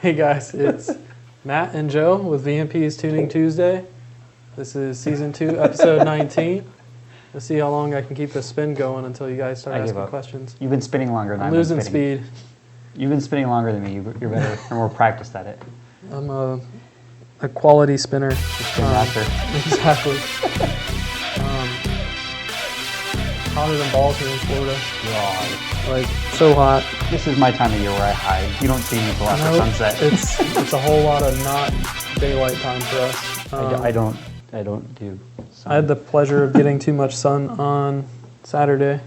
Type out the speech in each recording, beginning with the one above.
Hey guys, it's Matt and Joe with VMP's Tuning Tuesday. This is season 2, episode 19. Let's see how long I can keep this spin going until you guys start asking questions. You've been spinning longer than I'm I've been losing spinning. speed. You've been spinning longer than me. You're better. You're more practiced at it. I'm a quality spinner. Spin master. Exactly. Hotter than balls here in Florida. God. Like, so hot. This is my time of year where I hide. You don't see me until after sunset. It's a whole lot of not daylight time for us. I don't do sun. I had the pleasure of getting too much sun on Saturday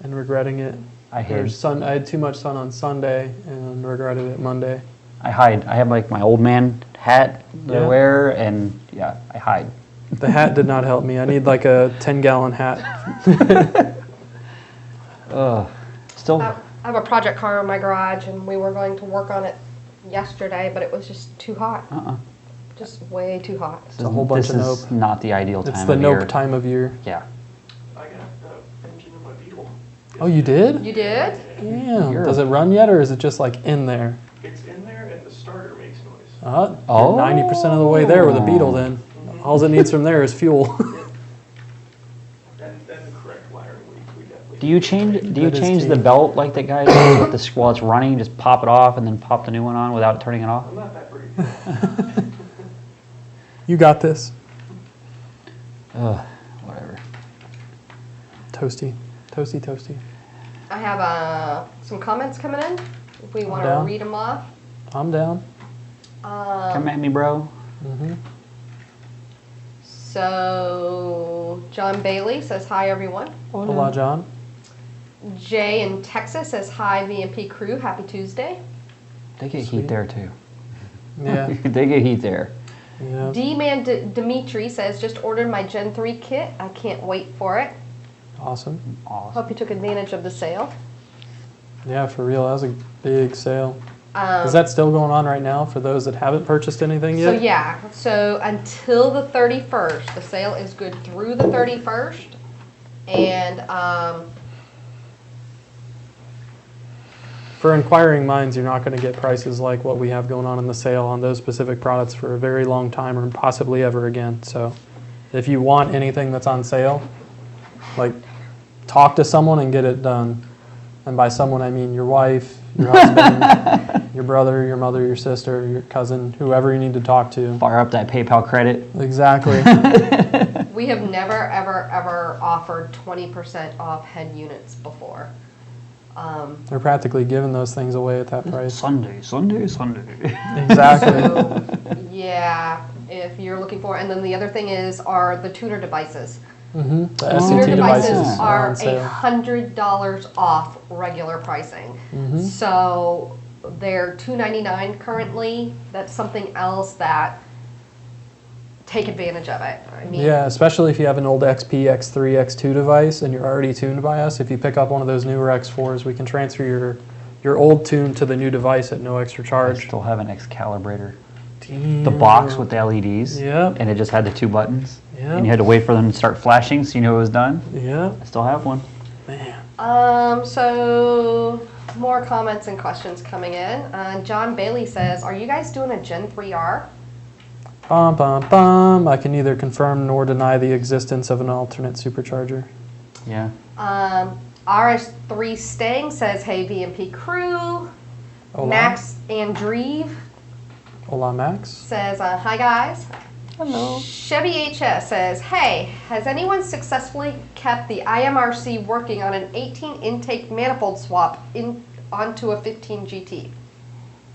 and regretting it. I had too much sun on Sunday and regretted it Monday. I hide. I have like my old man hat that I wear, and yeah, I hide. The hat did not help me. I need like a 10-gallon hat. Still. I have a project car in my garage, and we were going to work on it yesterday, but it was just too hot. Just way too hot. It's a whole bunch of nope. This is not the ideal time of year. It's the nope time of year. Yeah. I got the engine in my Beetle. Oh, you did? You did? Damn. Does it run yet, or is it just like in there? It's in there, and the starter makes noise. You're 90% of the way there with a Beetle then. All it needs from there is fuel. And the correct wiring, we definitely... Do you change the belt like that guy does with while it's running? Just pop it off and then pop the new one on without turning it off? I'm not that brave. You got this. Whatever. Toasty. Toasty. I have some comments coming in. If we want to read them off. I'm down. Come at me, bro. Mm-hmm. So, John Bailey says, hi, everyone. Hola, John. Jay in Texas says, hi, VMP crew. Happy Tuesday. They get heat there, too. Yeah. They get heat there. Yeah. D-Man Dimitri says, just ordered my Gen 3 kit. I can't wait for it. Awesome. Hope you took advantage of the sale. Yeah, for real. That was a big sale. Is that still going on right now for those that haven't purchased anything yet? So until the 31st, the sale is good through the 31st. And for inquiring minds, you're not going to get prices like what we have going on in the sale on those specific products for a very long time or possibly ever again. So if you want anything that's on sale, like, talk to someone and get it done. And by someone, I mean your wife, your husband, your brother, your mother, your sister, your cousin, whoever you need to talk to. Fire up that PayPal credit. Exactly. we have never, ever offered 20% off head units before. They're practically giving those things away at that price. Sunday. Exactly. So, yeah, if you're looking for, and then the other thing are the tuner devices. Mm-hmm. The Tuner SCT devices are on sale. $100 off regular pricing. Mm-hmm. So they're $299 currently. That's something else that take advantage of it. I mean, yeah, especially if you have an old XP, X3, X2 device and you're already tuned by us. If you pick up one of those newer X4s, we can transfer your old tune to the new device at no extra charge. I still have an X-calibrator. Damn. The box with the LEDs. Yep. And it just had the 2 buttons. Yep. And you had to wait for them to start flashing so you knew it was done. Yeah. I still have one. Man. So more comments and questions coming in. John Bailey says, are you guys doing a Gen 3R? Bum, bum, bum. I can neither confirm nor deny the existence of an alternate supercharger. Yeah. RS3 Stang says, hey, VMP crew. Hola. Max Andreeve Hola, Max. says, hi, guys. Hello. Chevy HS says, hey, has anyone successfully kept the IMRC working on an 18 intake manifold swap onto a 15 GT?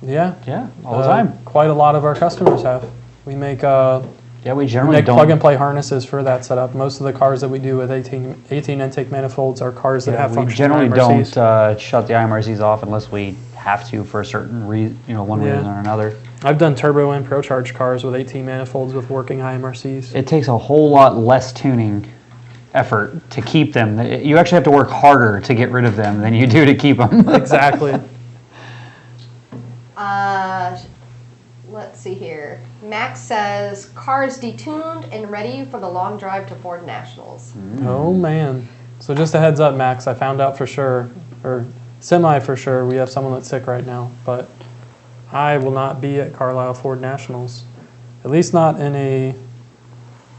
Yeah. Yeah, all the time. Quite a lot of our customers have. We make we generally don't plug and play harnesses for that setup. Most of the cars that we do with 18 intake manifolds are cars that have functional we generally IMRCs. don't shut the IMRCs off unless we have to for a certain reason, one reason or another. I've done turbo and pro charge cars with 18 manifolds with working IMRCs. It takes a whole lot less tuning effort to keep them. You actually have to work harder to get rid of them than you do to keep them. Exactly. Let's see here. Max says, car is detuned and ready for the long drive to Ford Nationals. Oh, man. So just a heads up, Max, I found out for sure, or semi for sure, we have someone that's sick right now, but I will not be at Carlisle Ford Nationals, at least not in a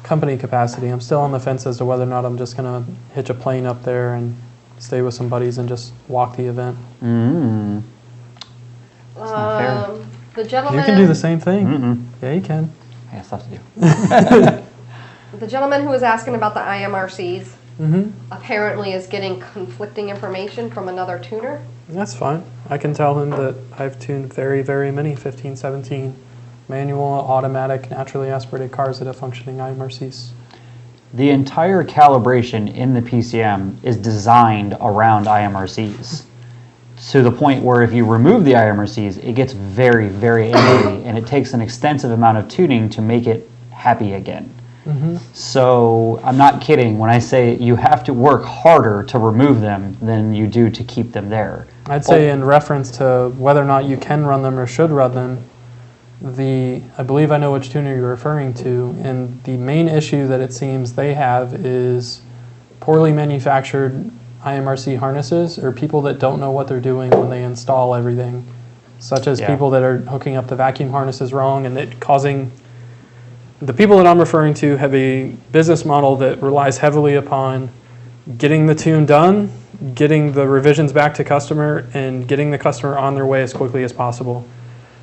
company capacity. I'm still on the fence as to whether or not I'm just going to hitch a plane up there and stay with some buddies and just walk the event. Mm. That's not fair. The gentleman. You can do the same thing. Mm-mm. Yeah, you can. I got stuff to do. The gentleman who was asking about the IMRCs Mm-hmm. apparently is getting conflicting information from another tuner. That's fine. I can tell him that I've tuned very, very many 15, 17 manual, automatic, naturally aspirated cars that have functioning IMRCs. The entire calibration in the PCM is designed around IMRCs. To the point where if you remove the IMRCs, it gets very, very angry, and it takes an extensive amount of tuning to make it happy again. Mm-hmm. So I'm not kidding when I say you have to work harder to remove them than you do to keep them there. I'd say in reference to whether or not you can run them or should run them, I believe I know which tuner you're referring to, and the main issue that it seems they have is poorly manufactured IMRC harnesses, or people that don't know what they're doing when they install everything, such as people that are hooking up the vacuum harnesses wrong, and it causing... The people that I'm referring to have a business model that relies heavily upon getting the tune done, getting the revisions back to customer, and getting the customer on their way as quickly as possible.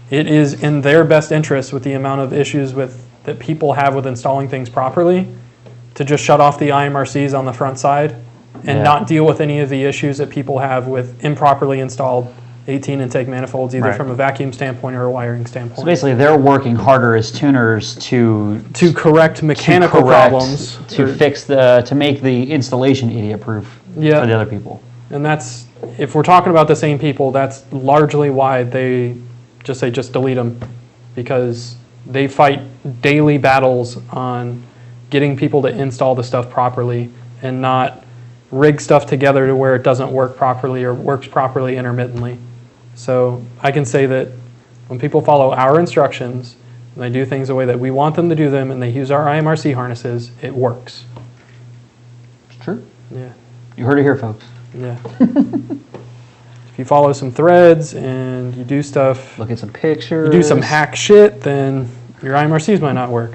It is in their best interest, with the amount of issues that people have with installing things properly, to just shut off the IMRCs on the front side and not deal with any of the issues that people have with improperly installed 18 intake manifolds, either from a vacuum standpoint or a wiring standpoint. So basically, they're working harder as tuners to correct mechanical problems, to make the installation idiot-proof for the other people. And that's, if we're talking about the same people, that's largely why they just say just delete them, because they fight daily battles on getting people to install the stuff properly and not rig stuff together to where it doesn't work properly or works properly intermittently. So I can say that when people follow our instructions and they do things the way that we want them to do them and they use our IMRC harnesses, it works. It's true. Yeah. You heard it here, folks. Yeah. If you follow some threads and you do stuff, Look at some pictures. you do some hack shit, then your IMRCs might not work.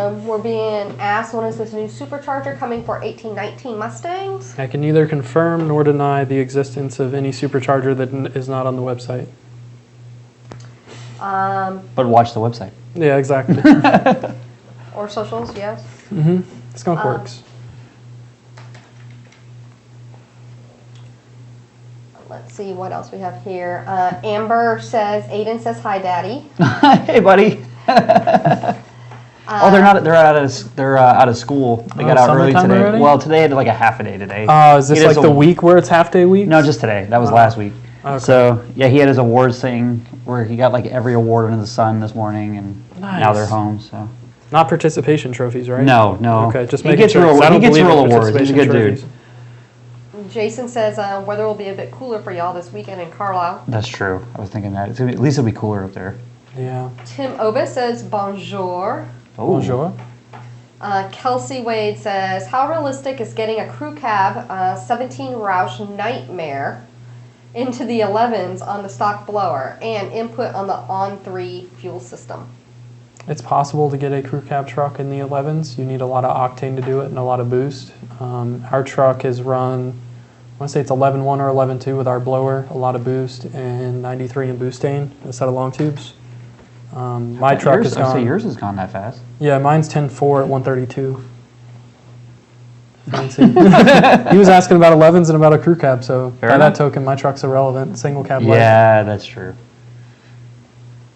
We're being asked, when is this new supercharger coming for 1819 Mustangs? I can neither confirm nor deny the existence of any supercharger that is not on the website. But watch the website. Yeah, exactly. Or socials, yes. Mm-hmm. Skunk works. Let's see what else we have here. Amber says, Aiden says, hi, Daddy. Hey, buddy. Oh, they're not. They're out of school. They got out early summertime today. already? Well, today had like a half a day today. Is this like the week where it's half day week? No, just today. That was last week. Okay. So yeah, he had his awards thing where he got like every award under the sun this morning, and now they're home. So Not participation trophies, right? no. Okay, just he making gets sure. 'Cause I don't he gets believe in real awards. He's a good participation dude. Jason says, weather will be a bit cooler for y'all this weekend in Carlisle. That's true. I was thinking that. It's gonna be, at least it'll be cooler up there. Yeah. Tim Obis says, bonjour. Oh. Bonjour. Kelsey Wade says, how realistic is getting a crew cab 17 Roush Nightmare into the 11s on the stock blower and input on the On3 fuel system? It's possible to get a crew cab truck in the 11s. You need a lot of octane to do it and a lot of boost. Our truck is run, I want to say it's 11.1 or 11.2 with our blower, a lot of boost, and 93 in boostane, a set of long tubes. My truck is gone. I'd say yours has gone that fast. Yeah, mine's 10.4 at 132. Fancy. He was asking about 11s and about a crew cab, so by that token, my truck's irrelevant. Single cab light. Yeah, that's true.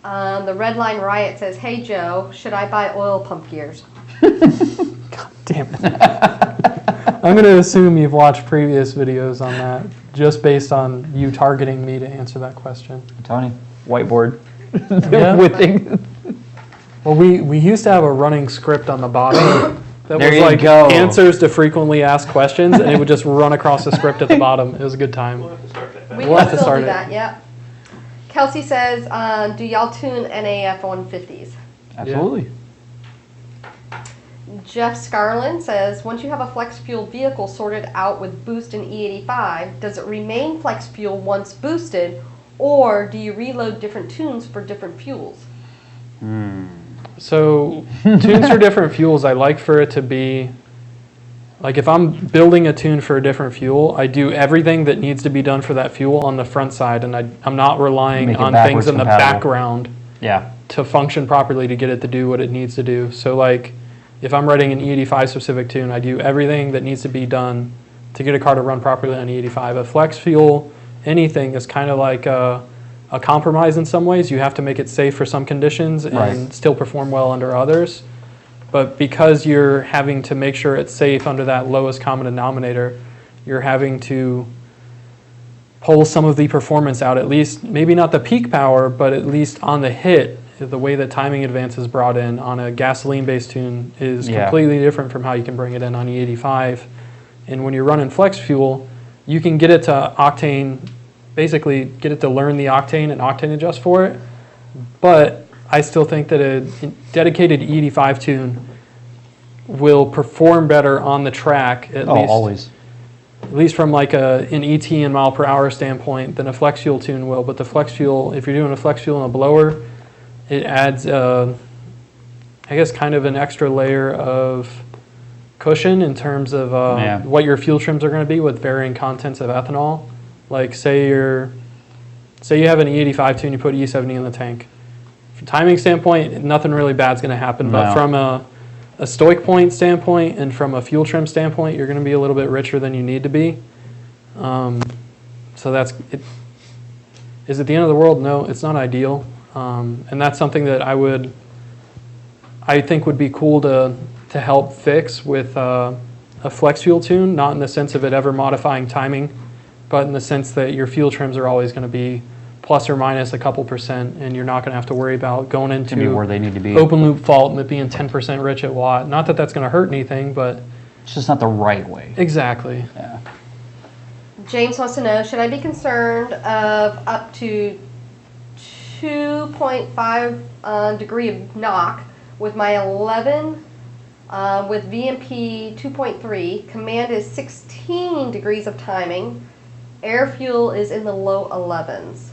The Red Line Riot says, hey Joe, should I buy oil pump gears? God damn it. I'm going to assume you've watched previous videos on that, just based on you targeting me to answer that question. I'm telling you, whiteboard. Yeah. With things. Well, we used to have a running script on the bottom that There was you like go. answers to frequently asked questions, and it would just run across the script at the bottom. It was a good time. We'll have to start that back. We We'll can have to still start do it. that, yep. Kelsey says, do y'all tune NAF 150s? Absolutely. Jeff Scarlin says, once you have a flex fuel vehicle sorted out with boost and E85, does it remain flex fuel once boosted, Or do you reload different tunes for different fuels? So tunes for different fuels, I like for it to be, like if I'm building a tune for a different fuel, I do everything that needs to be done for that fuel on the front side, and I'm not relying Make it on backwards things in the compatible. background Yeah. to function properly to get it to do what it needs to do. So like if I'm writing an E85 specific tune, I do everything that needs to be done to get a car to run properly on E85. A flex fuel, anything is kind of like a compromise in some ways. You have to make it safe for some conditions and Right. still perform well under others. But because you're having to make sure it's safe under that lowest common denominator, you're having to pull some of the performance out, at least, maybe not the peak power, but at least on the hit. The way that timing advance is brought in on a gasoline-based tune is Yeah. completely different from how you can bring it in on E85. And when you're running flex fuel, you can get it to octane, basically get it to learn the octane and octane adjust for it. But I still think that a dedicated E85 tune will perform better on the track, at least from like an ET and mile per hour standpoint, than a flex fuel tune will. But the flex fuel, if you're doing a flex fuel and a blower, it adds, I guess, kind of an extra layer of cushion in terms of what your fuel trims are going to be with varying contents of ethanol. Like say you have an E85 tune, you put E70 in the tank. From a timing standpoint, nothing really bad's going to happen. But from a stoic point standpoint and from a fuel trim standpoint, you're going to be a little bit richer than you need to be. So that's it. Is it the end of the world? No, it's not ideal. And that's something that I think would be cool to help fix with a flex fuel tune, not in the sense of it ever modifying timing, but in the sense that your fuel trims are always going to be plus or minus a couple percent, and you're not going to have to worry about going into To be where they need to be. open loop fault and it being 10% rich at watt. Not that that's going to hurt anything, but It's just not the right way. exactly. Yeah. James wants to know, should I be concerned of up to 2.5 degree of knock with my 11 with VMP 2.3? Command is 16 degrees of timing. Air fuel is in the low 11s.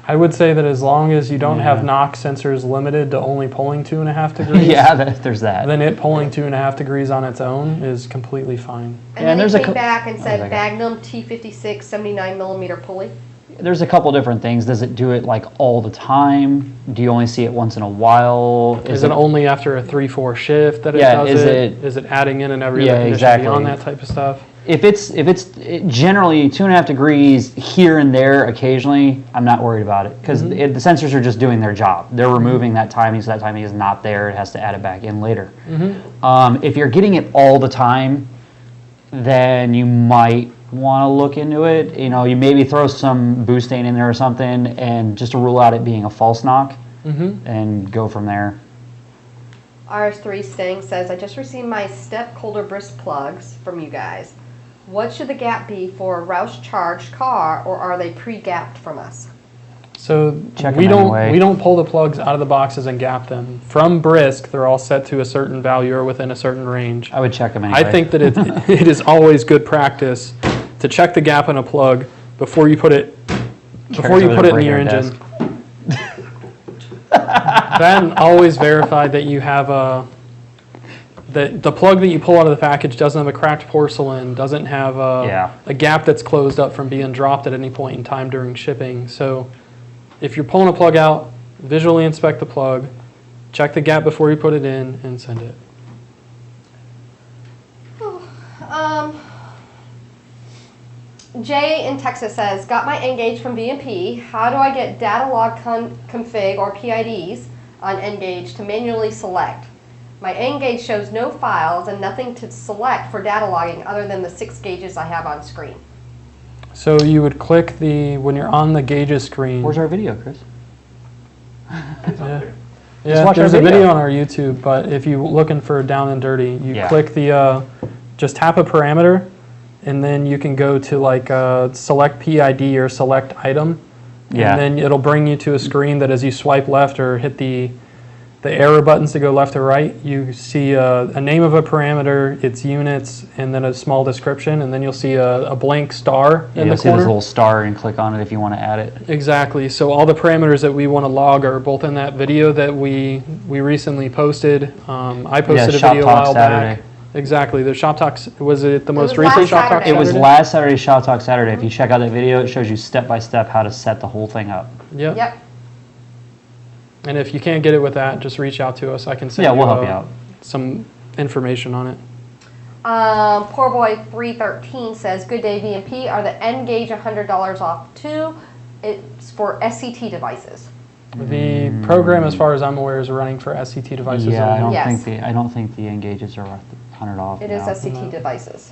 I would say that as long as you don't have Yeah. knock sensors limited to only pulling 2.5 degrees, Yeah, there's that. then it pulling 2.5 degrees on its own is completely fine. And Yeah, then there's he a came cou- back and said okay. Magnum T56 79 millimeter pulley. There's a couple different things. Does it do it like all the time? Do you only see it once in a while? Is it only after a 3-4 shift that it Yeah, does is it? it- Is it adding in and every Yeah, other condition exactly. beyond that type of stuff? If it's generally 2.5 degrees here and there occasionally, I'm not worried about it because the sensors are just doing their job. They're removing that timing, so that timing is not there. It has to add it back in later. If you're getting it all the time, then you might want to look into it. You know, you maybe throw some boostane in there or something, and just to rule out it being a false knock, and go from there. RS3 Stang says, I just received my step Colder Brisk plugs from you guys. What should the gap be for a Roush charged car, or are they pre-gapped from us? So Check we them don't anyway. we don't pull the plugs out of the boxes and gap them. From Brisk, they're all set to a certain value or within a certain range. I would check them anyway. I think that it is always good practice to check the gap in a plug before you put it in your engine. Then always verify that you have that the plug that you pull out of the package doesn't have a cracked porcelain, doesn't have a gap that's closed up from being dropped at any point in time during shipping. So if you're pulling a plug out, visually inspect the plug, check the gap before you put it in, and send it. Jay in Texas says, got my N-Gauge from VMP. How do I get data log config or PIDs on N-Gauge to manually select? My N-Gauge shows no files and nothing to select for data logging other than the 6 gauges I have on screen. So you would click when you're on the gauges screen. Where's our video, Chris? It's up there. Yeah, watch our there's a video video. on our YouTube, but if you're looking for down and dirty, you Yeah. click just tap a parameter, and then you can go to like select PID or select item, Yeah. and then it'll bring you to a screen that as you swipe left or hit the the arrow buttons to go left or right, you see a name of a parameter, its units, and then a small description, and then you'll see a blank star Yeah, in you'll the see this corner. little star and click on it if you want to add it. Exactly. So all the parameters that we want to log are both in that video that we recently posted. I posted a Shop video a Talk while Saturday. back. Exactly. The Shop Talks, was it the most was recent last Shop Talk Saturday. It was Saturday? last Saturday's Shop Talk Saturday. If you check out that video, it shows you step by step how to set the whole thing up. Yep. Yep. And if you can't get it with that, just reach out to us. I can send Yeah, you, we'll help you out. some information on it. Poor boy 313 says, "Good day, VMP. Are the N gauge $100 off too? It's for SCT devices." The program, as far as I'm aware, is running for SCT devices Yeah, I only. don't Yes. think I don't think the engages are worth $100 off. It is now. SCT devices.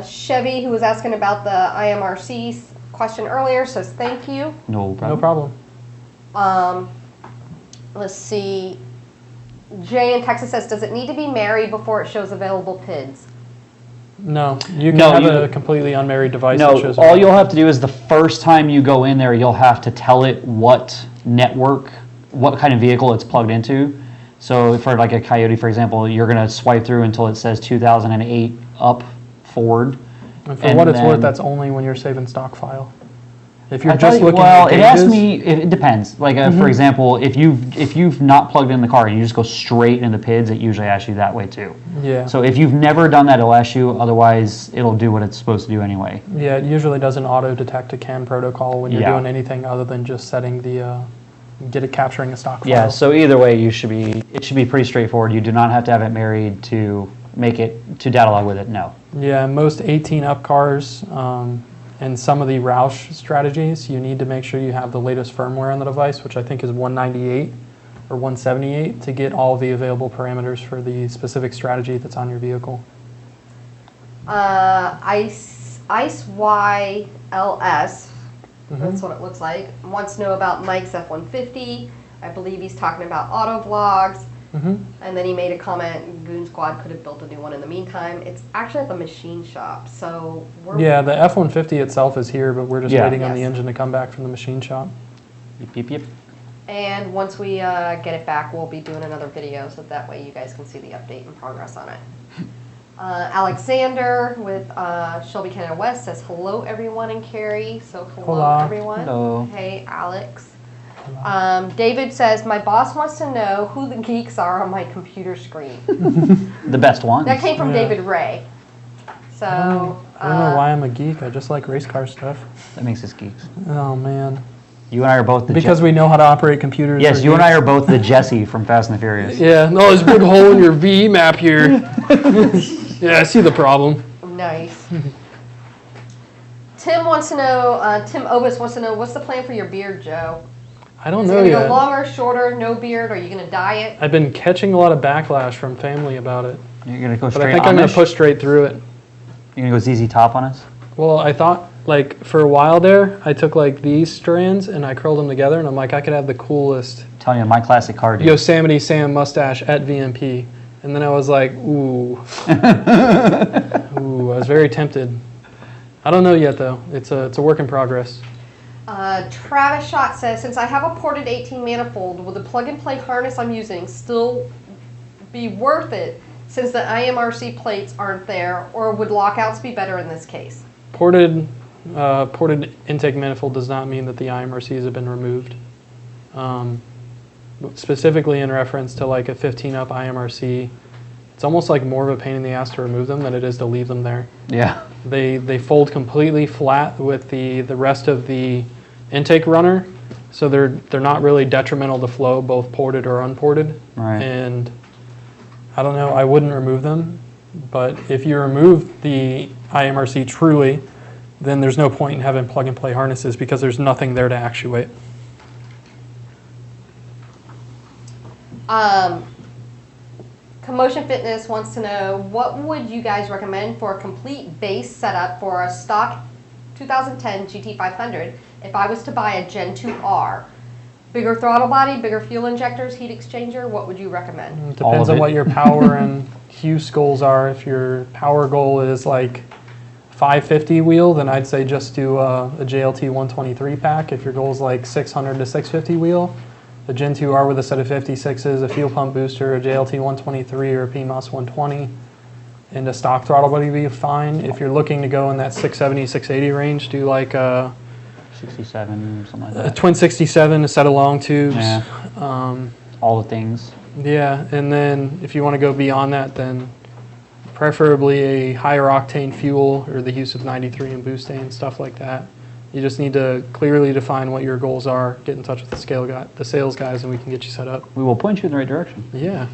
Chevy, who was asking about the IMRC question earlier, says thank you. No problem. No problem. Let's see. Jay in Texas says, "Does it need to be married before it shows available PIDs?" No, you can No, have you- a completely unmarried device that No, shows all up. you'll have to do is the first time you go in there, you'll have to tell it what network, what kind of vehicle it's plugged into. So for like a Coyote, for example, you're going to swipe through until it says 2008 up Ford. And for and what it's worth, then- that's only when you're saving stock file. If you're I just thought- looking well, at it asked gauges, me. It depends. Like for example, if you've not plugged in the car and you just go straight into PIDs, it usually asks you that way too. yeah. So if you've never done that, it'll ask you. Otherwise, it'll do what it's supposed to do anyway. Yeah, it usually doesn't auto-detect a CAN protocol when you're Yeah. doing anything other than just setting the, capturing a stock file. Yeah. So either way, it should be pretty straightforward. You do not have to have it married to make it to data log with it. No. Yeah, most 18 up cars and some of the Roush strategies, you need to make sure you have the latest firmware on the device, which I think is 198 or 178 to get all the available parameters for the specific strategy that's on your vehicle. Ice YLS, that's what it looks like, wants to know about Mike's F-150. I believe he's talking about auto vlogs. And then he made a comment, Goon Squad could have built a new one in the meantime. It's actually at the machine shop, so we're... Yeah, the F-150 itself is here, but we're just Yeah. waiting on the Yes. engine to come back from the machine shop. Yep, yep, yep. And once we get it back, we'll be doing another video, so that way you guys can see the update and progress on it. Alexander with Shelby Canada West says, "Hello everyone," and Carrie. So hello Hola. everyone. Hello. Hey Alex. David says, "My boss wants to know who the geeks are on my computer screen." The best ones. That came from Yeah. David Ray. So I don't know why I'm a geek. I just like race car stuff. That makes us geeks. Oh, man. You and I are both the Because we know how to operate computers. Yes, we're you and I geeks. are both the Jesse from Fast and the Furious. Yeah, no, there's a big hole in your V map here. Yeah, I see the problem. nice. Tim wants to know. Tim Obis wants to know, what's the plan for your beard, Joe? I don't Is it know gonna go yet. longer, shorter, no beard? Are you gonna dye it? I've been catching a lot of backlash from family about it. You're gonna go But I straight think I'm going Amish? to push straight through it. You're gonna go ZZ Top on us? Well, I thought, like, for a while there, I took, like, these strands and I curled them together, and I'm like, I could have the coolest I'm telling you, my classic car dude. Yosemite Sam mustache at VMP. And then I was like, ooh. Ooh, I was very tempted. I don't know yet, though. It's a work in progress. Travis Schott says, "Since I have a ported 18 manifold, will the plug-and-play harness I'm using still be worth it since the IMRC plates aren't there, or would lockouts be better in this case?" Ported intake manifold does not mean that the IMRCs have been removed. Specifically in reference to like a 15-up IMRC, it's almost like more of a pain in the ass to remove them than it is to leave them there. Yeah. They fold completely flat with the rest of the intake runner, so they're not really detrimental to flow, both ported or unported. Right. And I don't know, I wouldn't remove them, but if you remove the IMRC truly, then there's no point in having plug-and-play harnesses because there's nothing there to actuate. Commotion Fitness wants to know, what would you guys recommend for a complete base setup for a stock 2010 GT500 if I was to buy a Gen 2R? Bigger throttle body, bigger fuel injectors, heat exchanger, what would you recommend? It All depends of on it. what your power and use goals are. If your power goal is like 550 wheel, then I'd say just do a JLT 123 pack. If your goal is like 600 to 650 wheel, a Gen 2R with a set of 56s, a fuel pump booster, a JLT 123 or a PMOS 120, and a stock throttle body would be fine. If you're looking to go in that 670, 680 range, do like a 67, something like a that. twin 67, a set of long tubes. Yeah. All the things. Yeah, and then if you want to go beyond that, then preferably a higher octane fuel or the use of 93 and butane, stuff like that. You just need to clearly define what your goals are, get in touch with the sales guys, and we can get you set up. We will point you in the right direction. Yeah.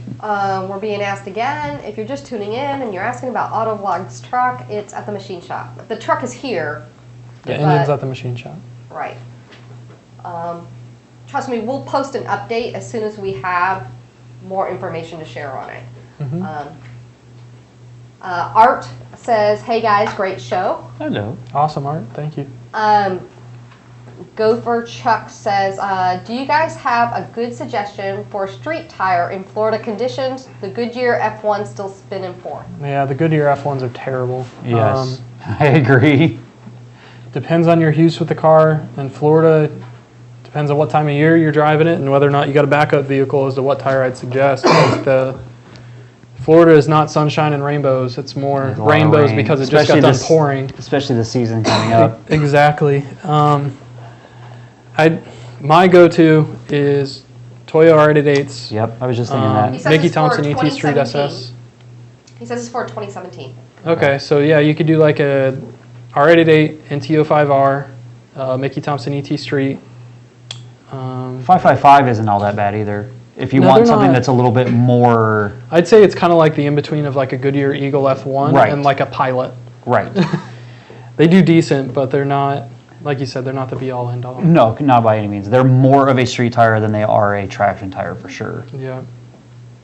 We're being asked again, if you're just tuning in and you're asking about Autovlog's truck, it's at the machine shop. The truck is here. The engine's but- at the machine shop. Right. Trust me, we'll post an update as soon as we have more information to share on it. Art says, hey guys, great show. Hello. Awesome, Art. Thank you. Gopher Chuck says, do you guys have a good suggestion for a street tire in Florida conditions? The Goodyear F1 still spinning for. Yeah, the Goodyear F1s are terrible. Yes, I agree. Depends on your use with the car. In Florida, depends on what time of year you're driving it and whether or not you got a backup vehicle as to what tire I'd suggest. Florida is not sunshine and rainbows. It's more There's a lot of rainbows rain. because it just got Especially done this- pouring. Especially the season coming up. Exactly. My go-to is Toyo R88s. Yep, I was just thinking He that. says Mickey it's for Thompson ET Street 2017. SS. He says it's for 2017. Okay, so yeah, you could do like a R88 NT05R, Mickey Thompson ET Street. 555 isn't all that bad either. If you No, want they're something not. that's a little bit more I'd say it's kind of like the in-between of like a Goodyear Eagle F1 Right. and like a Pilot. right. They do decent, but they're not, like you said, they're not the be-all, end-all. No, not by any means. They're more of a street tire than they are a traction tire for sure. Yeah.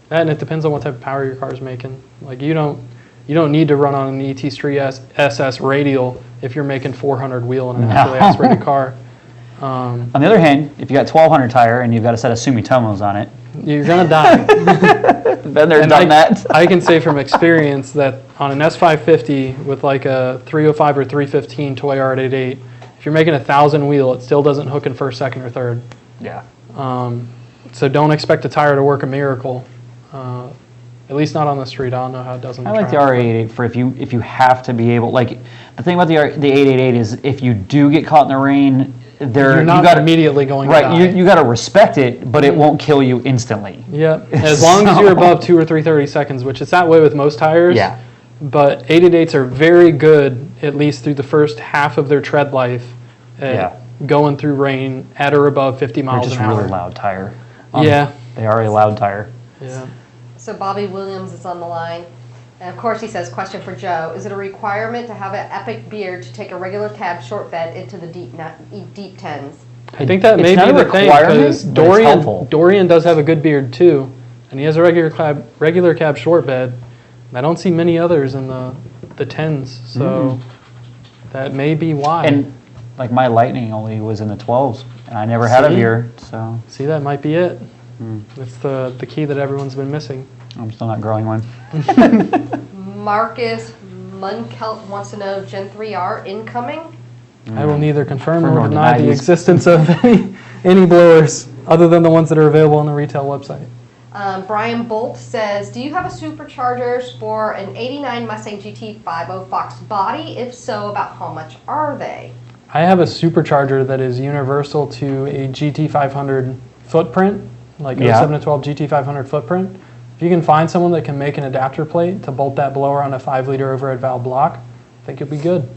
And it depends on what type of power your car's making. Like you don't need to run on an ET Street SS radial if you're making 400 wheel in a naturally No. aspirated car. On the other hand, if you got 1200 tire and you've got a set of Sumitomos on it, You're gonna die. then they're And done that. I can say from experience that on an S550 with like a 305 or 315 Toy R88, if you're making 1,000 wheel, it still doesn't hook in first, second, or third. Yeah. So don't expect a tire to work a miracle. At least not on the street. I don't know how it does on the I like the track. R88 for if you have to be able, like, the thing about the 888 is if you do get caught in the rain, You're not you gotta, immediately going to right, die. you got to respect it, but it won't kill you instantly. Yep. As long as you're above 2 or 330 seconds, which it's that way with most tires. Yeah. But 888s are very good, at least through the first half of their tread life, at Yeah. going through rain at or above 50 They're miles just an hour. really loud tire. Yeah. They are a loud tire. Yeah. So Bobby Williams is on the line. And of course he says, question for Joe, is it a requirement to have an epic beard to take a regular cab short bed into the deep tens? I think that It's may not be a the thing, requirement, because but it's helpful. Dorian does have a good beard too, and he has a regular cab short bed. I don't see many others in the tens, so that may be why. And like my Lightning only was in the 12s, and I never had a See? beard, so See, that might be it. It's the key that everyone's been missing. I'm still not growing one. Marcus Munkelt wants to know Gen 3R incoming? I will neither confirm Confirm or or deny deny the these. existence of any blowers other than the ones that are available on the retail website. Brian Bolt says, do you have a superchargers for an 89 Mustang GT50 Fox body? If so, about how much are they? I have a supercharger that is universal to a GT500 footprint, like Yeah. 07 to 12 GT500 footprint. If you can find someone that can make an adapter plate to bolt that blower on a 5-liter overhead valve block, I think you'll be good.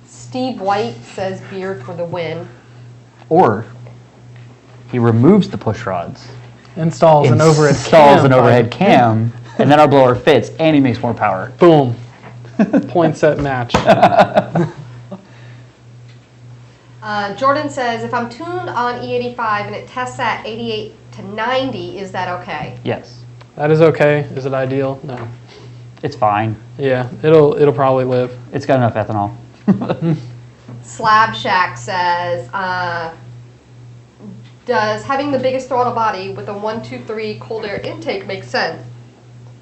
Steve White says beard for the win. Or he removes the push rods, Installs an overhead installs cam. an overhead cam, and then our blower fits, and he makes more power. Boom. Point set match. Jordan says, if I'm tuned on E85 and it tests at 88 to 90, is that okay? Yes, That is okay. Is it ideal? No. it's fine. Yeah, it'll probably live. It's got enough ethanol. Slab Shack says, does having the biggest throttle body with a 1-2-3 cold air intake make sense?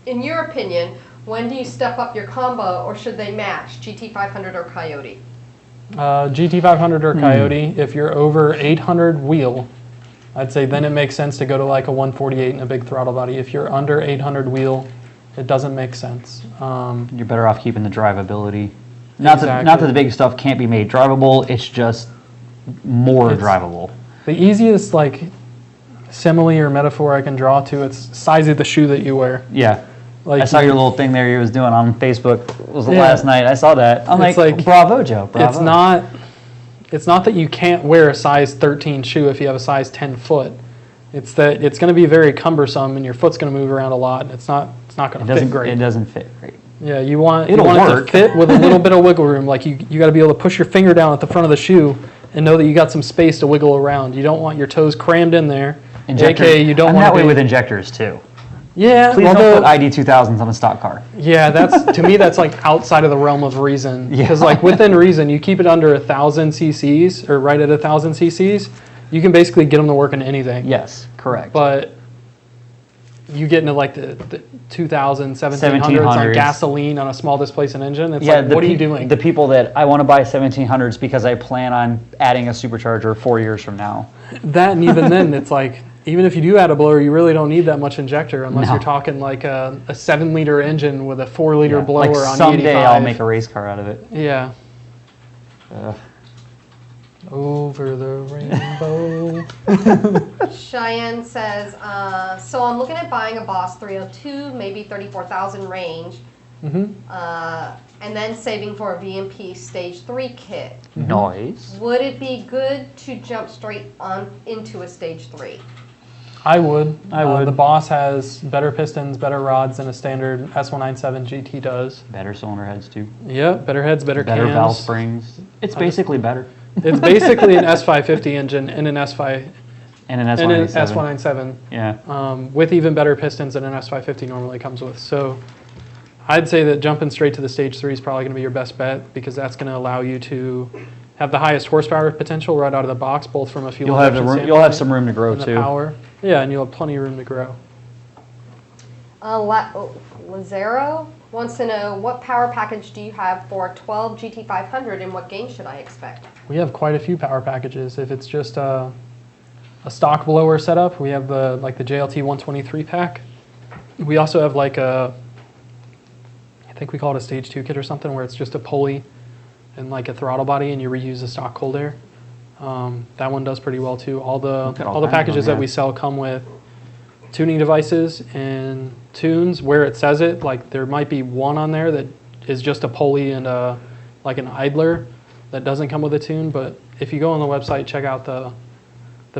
In your opinion, when do you step up your combo, or should they match GT500 or Coyote? GT500 or Coyote, if you're over 800 wheel, I'd say then it makes sense to go to like a 148 and a big throttle body. If you're under 800 wheel, it doesn't make sense. You're better off keeping the drivability. Not that the big stuff can't be made drivable, it's just more drivable. The easiest like simile or metaphor I can draw to it's size of the shoe that you wear. Yeah. Like I saw your little thing there you was doing on Facebook. It was last night. I saw that. I'm like, bravo, Joe. Bravo. It's not that you can't wear a size 13 shoe if you have a size 10 foot. It's that it's going to be very cumbersome and your foot's going to move around a lot. And it's not going to fit great. It doesn't fit great. Yeah, you want it work. to fit with a little bit of wiggle room. Like you got to be able to push your finger down at the front of the shoe and know that you got some space to wiggle around. You don't want your toes crammed in there. Injector, you don't I'm want that way with injectors too. Yeah, please don't put ID 2000s on a stock car. Yeah, to me that's like outside of the realm of reason. Because like within reason, you keep it under 1,000 cc's or right at 1,000 cc's, you can basically get them to work in anything. Yes, correct. But you get into like the 2,000, 1,700s on gasoline on a small displacement engine. It's like, what are you doing? The people that I want to buy 1,700s because I plan on adding a supercharger 4 years from now. That, and even then, it's like, even if you do add a blower, you really don't need that much injector unless you're talking like a 7-liter engine with a 4-liter blower like on someday 85. I'll make a race car out of it. Yeah. Over the rainbow. Cheyenne says, so I'm looking at buying a Boss 302, maybe 34,000 range, and then saving for a VMP Stage 3 kit. Nice. Would it be good to jump straight on into a Stage 3? I would. The Boss has better pistons, better rods than a standard S197 GT does. Better cylinder heads too. Yep, better heads, better cams. Better valve springs. It's basically better. It's basically an S550 engine and an S5 and an S197. Yeah. With even better pistons than an S550 normally comes with. So I'd say that jumping straight to the Stage 3 is probably going to be your best bet because that's going to allow you to have the highest horsepower potential right out of the box, both from a fuel injection standpoint. You'll have some room to grow and the too. Power. Yeah, and you'll have plenty of room to grow. Lazaro wants to know, what power package do you have for a 12 GT500 and what gain should I expect? We have quite a few power packages. If it's just a stock blower setup, we have the JLT 123 pack. We also have like I think we call it a Stage 2 kit or something, where it's just a pulley and like a throttle body and you reuse the stock cold air. That one does pretty well too. All the packages that we sell come with tuning devices and tunes where it says it. Like there might be one on there that is just a pulley and like an idler that doesn't come with a tune. But if you go on the website, check out the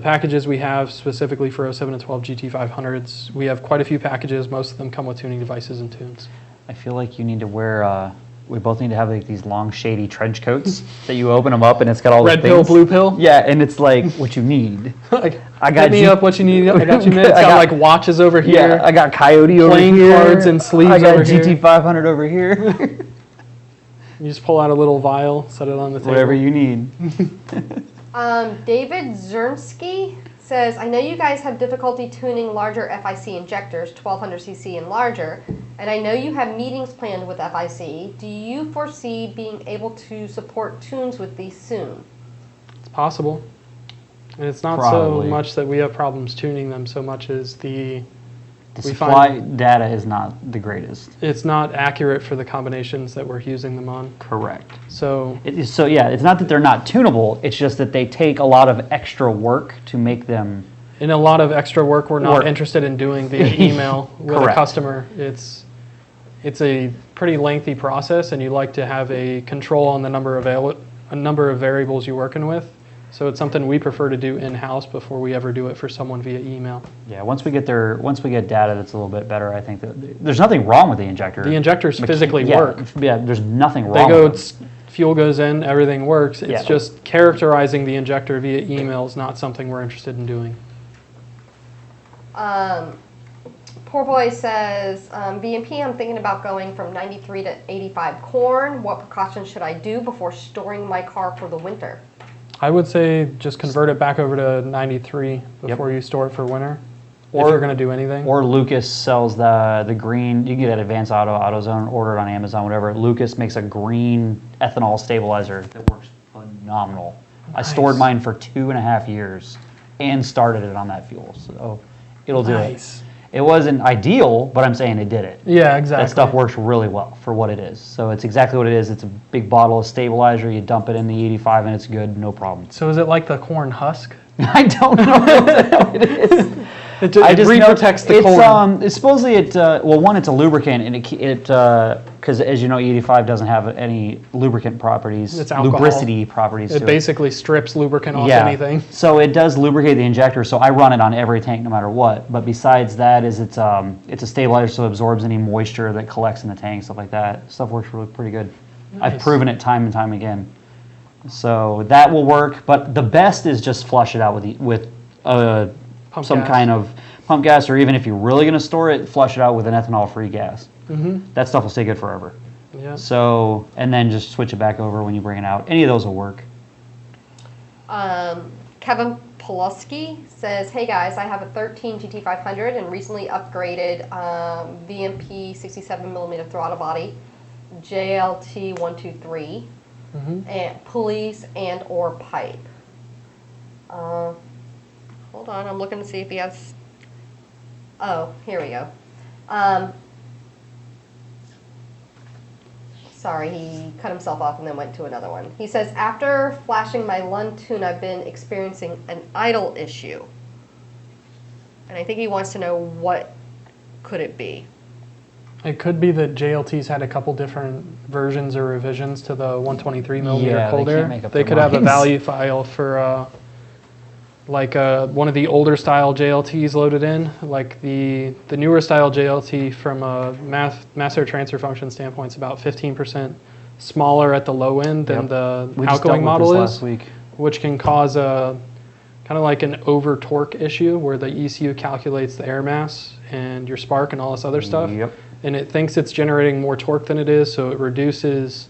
packages we have specifically for 07 and 12 GT500s. We have quite a few packages. Most of them come with tuning devices and tunes. I feel like you need to wear. We both need to have like these long, shady trench coats that you open them up and it's got all the red pill, blue pill. Yeah, and it's like what you need. Like, I got hit me up what you need. I got you, man. It's got like watches over here. Yeah, I got Coyote over here. Playing cards and sleeves over here. I got GT500 over here. You just pull out a little vial, set it on the table. Whatever you need. David Zernsky says, I know you guys have difficulty tuning larger FIC injectors, 1200cc and larger, and I know you have meetings planned with FIC. Do you foresee being able to support tunes with these soon? It's possible. And it's not so much that we have problems tuning them so much as the supply data is not the greatest. It's not accurate for the combinations that we're using them on. Correct. So yeah, it's not that they're not tunable, it's just that they take a lot of extra work to make them. And a lot of extra work we're not interested in doing via email with a customer. It's a pretty lengthy process and you like to have a control on the number of variables you're working with. So it's something we prefer to do in-house before we ever do it for someone via email. Yeah, once we get data that's a little bit better, I think that there's nothing wrong with the injector. The injectors physically work. Yeah, there's nothing wrong with them. Fuel goes in, everything works. It's just characterizing the injector via email is not something we're interested in doing. Poor Boy says, VMP, I'm thinking about going from 93 to 85 corn. What precautions should I do before storing my car for the winter? I would say just convert it back over to 93 before you store it for winter, if you're going to do anything. Or Lucas sells the green, you can get it at Advanced AutoZone, order it on Amazon, whatever. Lucas makes a green ethanol stabilizer that works phenomenal. Nice. I stored mine for 2.5 years and started it on that fuel. So it'll do Nice. it. It wasn't ideal, but I'm saying it did it. Yeah, exactly. That stuff works really well for what it is. So it's exactly what it is. It's a big bottle of stabilizer. You dump it in the 85 and it's good, no problem. So is it like the corn husk? I don't know what the hell it is. It just protects the corn. It's supposedly well, one, it's a lubricant, and because as you know, E85 doesn't have any lubricant properties, It's alcohol. lubricity properties. It to basically strips lubricant off yeah. anything. So it does lubricate the injector. So I run it on every tank, no matter what. But besides that, it's a stabilizer, so it absorbs any moisture that collects in the tank, stuff like that. Stuff works really pretty good. I've Nice. proven it time and time again. So that will work. But the best is just flush it out with Pump some gas. kind of pump gas, or even if you're really going to store it, flush it out with an ethanol-free gas. Mm-hmm. That stuff will stay good forever. Yeah. So, and then just switch it back over when you bring it out. Any of those will work. Kevin Pulaski says, hey guys, I have a 13 GT500 and recently upgraded VMP 67mm throttle body, JLT 123, Mm-hmm. and pulleys and or pipe. Hold on, I'm looking to see if he has. Oh, here we go. Sorry, he cut himself off and then went to another one. He says, after flashing my Lund tune, I've been experiencing an idle issue. And I think he wants to know what could it be. It could be that JLT's had a couple different versions or revisions to the 123 millimeter Yeah, they cold can't air. make up They their could have a minds. value file for one of the older style JLTs loaded in, like the newer style JLT from a mass air transfer function standpoint is about 15% smaller at the low end than Yep. the We just outgoing dealt with model this is, last week. which can cause a kind of like an over torque issue where the ECU calculates the air mass and your spark and all this other stuff. Yep. And it thinks it's generating more torque than it is, so it reduces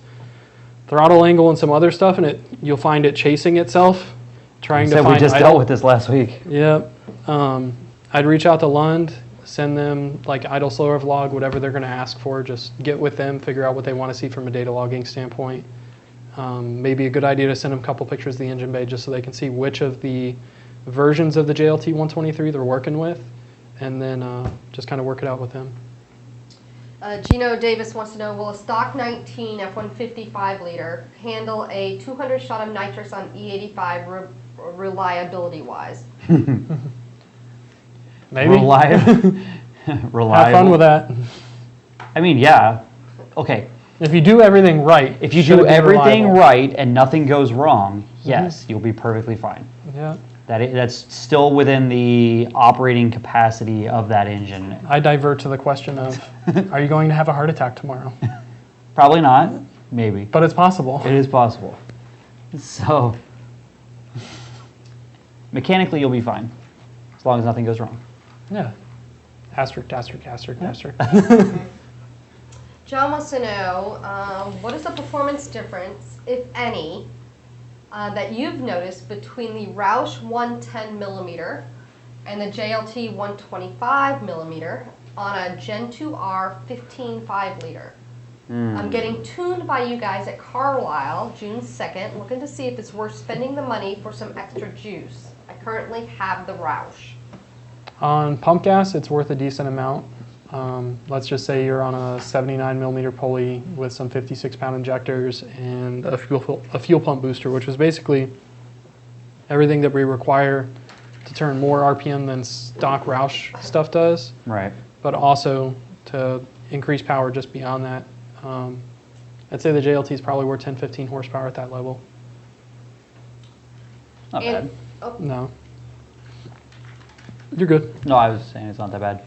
throttle angle and some other stuff, and you'll find it chasing itself, trying to Said find we just idle. dealt with this last week. Yep. I'd reach out to Lund, send them like idle slower log, whatever they're going to ask for. Just get with them, figure out what they want to see from a data logging standpoint. Maybe a good idea to send them a couple pictures of the engine bay just so they can see which of the versions of the JLT 123 they're working with, and then just kind of work it out with them. Gino Davis wants to know, will a stock 19 F-150 5-liter handle a 200 shot of nitrous on E85 reliability-wise? Maybe. Reliable. Reliable. Have fun with that. I mean, yeah. Okay. If you do everything right, If you should it do be everything reliable? right and nothing goes wrong, yes, you'll be perfectly fine. Yeah. That's still within the operating capacity of that engine. I divert to the question of, are you going to have a heart attack tomorrow? Probably not. Maybe. But it's possible. It is possible. So, mechanically, you'll be fine. As long as nothing goes wrong. Yeah. Asterisk, asterisk, asterisk, asterisk. John wants to know, what is the performance difference, if any, that you've noticed between the Roush 110 millimeter and the JLT 125 millimeter on a Gen 2R 15 5-liter? I'm getting tuned by you guys at Carlisle June 2nd, looking to see if it's worth spending the money for some extra juice. I currently have the Roush. On pump gas, it's worth a decent amount. Let's just say you're on a 79 millimeter pulley with some 56-pound injectors and a fuel pump booster, which is basically everything that we require to turn more RPM than stock Roush stuff does, Right. but also to increase power just beyond that. I'd say the JLT is probably worth 10-15 horsepower at that level. Not bad. Oh, No. You're good. No, I was saying it's not that bad.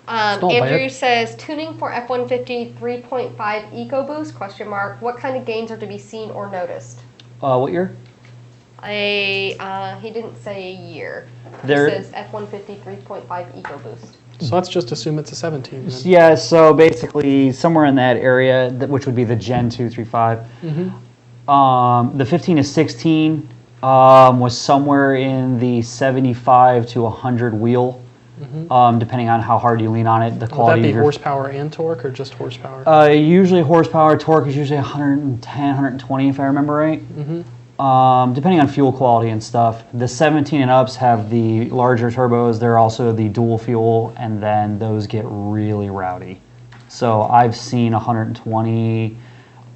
not Andrew bad. says, tuning for F-150 3.5 EcoBoost, question mark, what kind of gains are to be seen or noticed? What year? He didn't say a year. There- He says F-150 3.5 EcoBoost. So let's just assume it's a 17 then. Yeah, so basically somewhere in that area, which would be the Gen 235. The 15 to 16 was somewhere in the 75 to 100 wheel, depending on how hard you lean on it. The Would that quality be of your horsepower and torque or just horsepower? usually horsepower, torque is usually 110, 120 if I remember right. depending on fuel quality and stuff. The 17 and ups have the larger turbos. They're also the dual fuel, and then those get really rowdy. So I've seen 120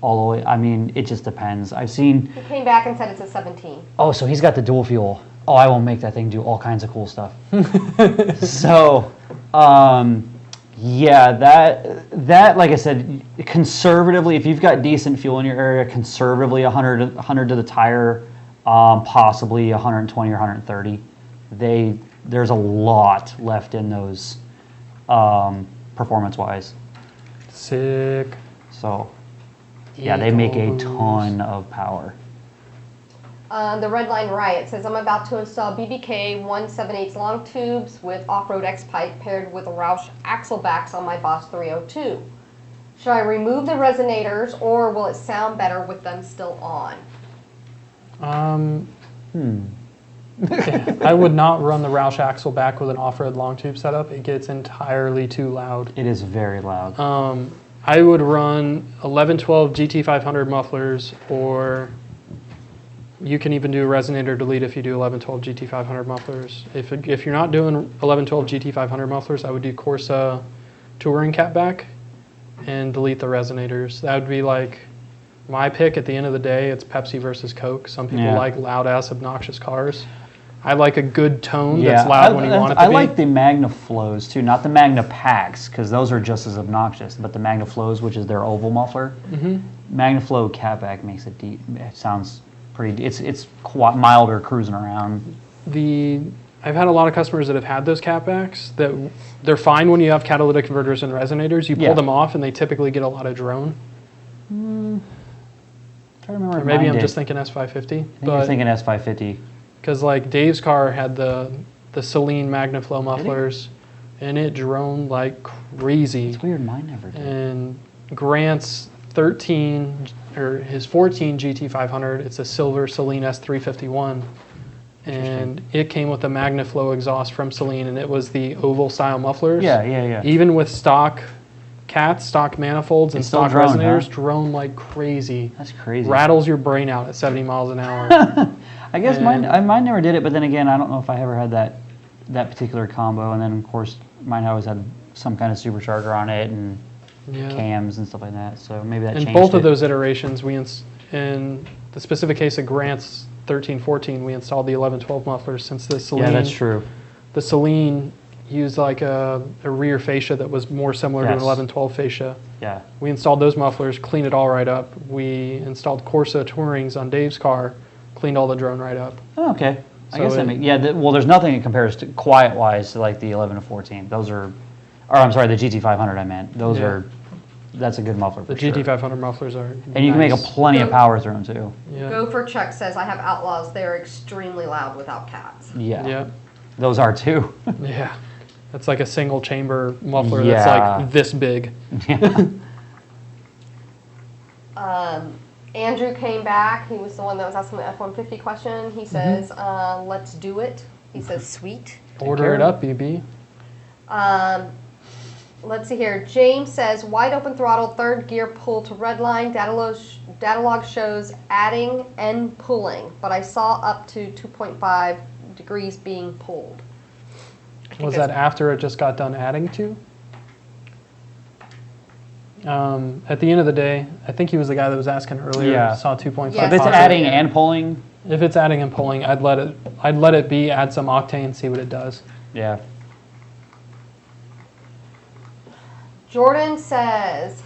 all the way. I mean, it just depends. I've seen. He came back and said it's a 17. Oh, so he's got the dual fuel. Oh, I will make that thing do all kinds of cool stuff. So, yeah, that like I said, conservatively, if you've got decent fuel in your area, conservatively 100 to the tire, possibly 120 or 130. There's a lot left in those, performance-wise. Sick. So, yeah, they make a EcoBoost. ton of power. The Red Line Riot says, I'm about to install BBK 1/7/8 long tubes with off-road X-pipe paired with Roush axle backs on my Boss 302. Should I remove the resonators or will it sound better with them still on? I would not run the Roush axle back with an off-road long tube setup. It gets entirely too loud. It is very loud. I would run 1112 GT500 mufflers, or you can even do a resonator delete if you do 1112 GT500 mufflers. If you're not doing 1112 GT500 mufflers, I would do Corsa touring catback and delete the resonators. That would be like my pick. At the end of the day, it's Pepsi versus Coke. Some people Yeah. like loud-ass, obnoxious cars. I like a good tone that's loud when you want it to I be. like the Magna Flows too, not the Magna Packs, because those are just as obnoxious. But the Magna Flows, which is their oval muffler, Magna Flow catback makes it deep. It sounds pretty. It's quite milder cruising around. I've had a lot of customers that have had those catbacks that they're fine when you have catalytic converters and resonators. You pull Yeah. them off and they typically get a lot of drone. I'm trying to remember. Or if maybe mine I'm did. just thinking S550. I think you're thinking S550. Because like Dave's car had the Celine MagnaFlow mufflers, and it droned like crazy. It's weird. Mine never did. And Grant's 13 or his 14 GT500, it's a silver Celine S351, and it came with a MagnaFlow exhaust from Celine, and it was the oval style mufflers. Yeah. Even with stock cats, stock manifolds, and It still stock droned, resonators, huh? drone like crazy. That's crazy. Rattles your brain out at 70 miles an hour. I guess And- mine never did it, but then again, I don't know if I ever had that particular combo. And then of course, mine always had some kind of supercharger on it and Yeah. cams and stuff like that. So maybe that In changed both of it. those iterations, in the specific case of Grant's 1314, we installed the 1112 mufflers since the Celine. Yeah, that's true. The Celine used like a rear fascia that was more similar to an Yes. 1112 fascia. Yeah. We installed those mufflers, cleaned it all right up. We installed Corsa Tourings on Dave's car, cleaned all the drone right up. Oh, okay. I So guess that it- makes, yeah. Well, there's nothing that compares to quiet-wise to like the 11 to 14. Those are, or I'm sorry, the GT500. I meant those Yeah. are. That's a good muffler for The sure. GT500 mufflers are And you can make a nice. plenty of power through them too. Yeah. Gopher Chuck says, I have Outlaws. They're extremely loud without cats. Yeah. Yeah. Those are too. Yeah. That's like a single chamber muffler Yeah. that's like this big. Andrew came back. He was the one that was asking the F-150 question. He says, let's do it. He says, sweet. Order it up, BB. Let's see here. James says, wide open throttle, third gear pull to red line. Data log shows adding and pulling, but I saw up to 2.5 degrees being pulled. Was that after it just got done adding to? At the end of the day, I think he was the guy that was asking earlier. Yeah. Saw 2.5. Yeah, If it's Possibly. adding and pulling, If it's adding and pulling, I'd let it be. Add some octane, see what it does. yeah. Jordan says,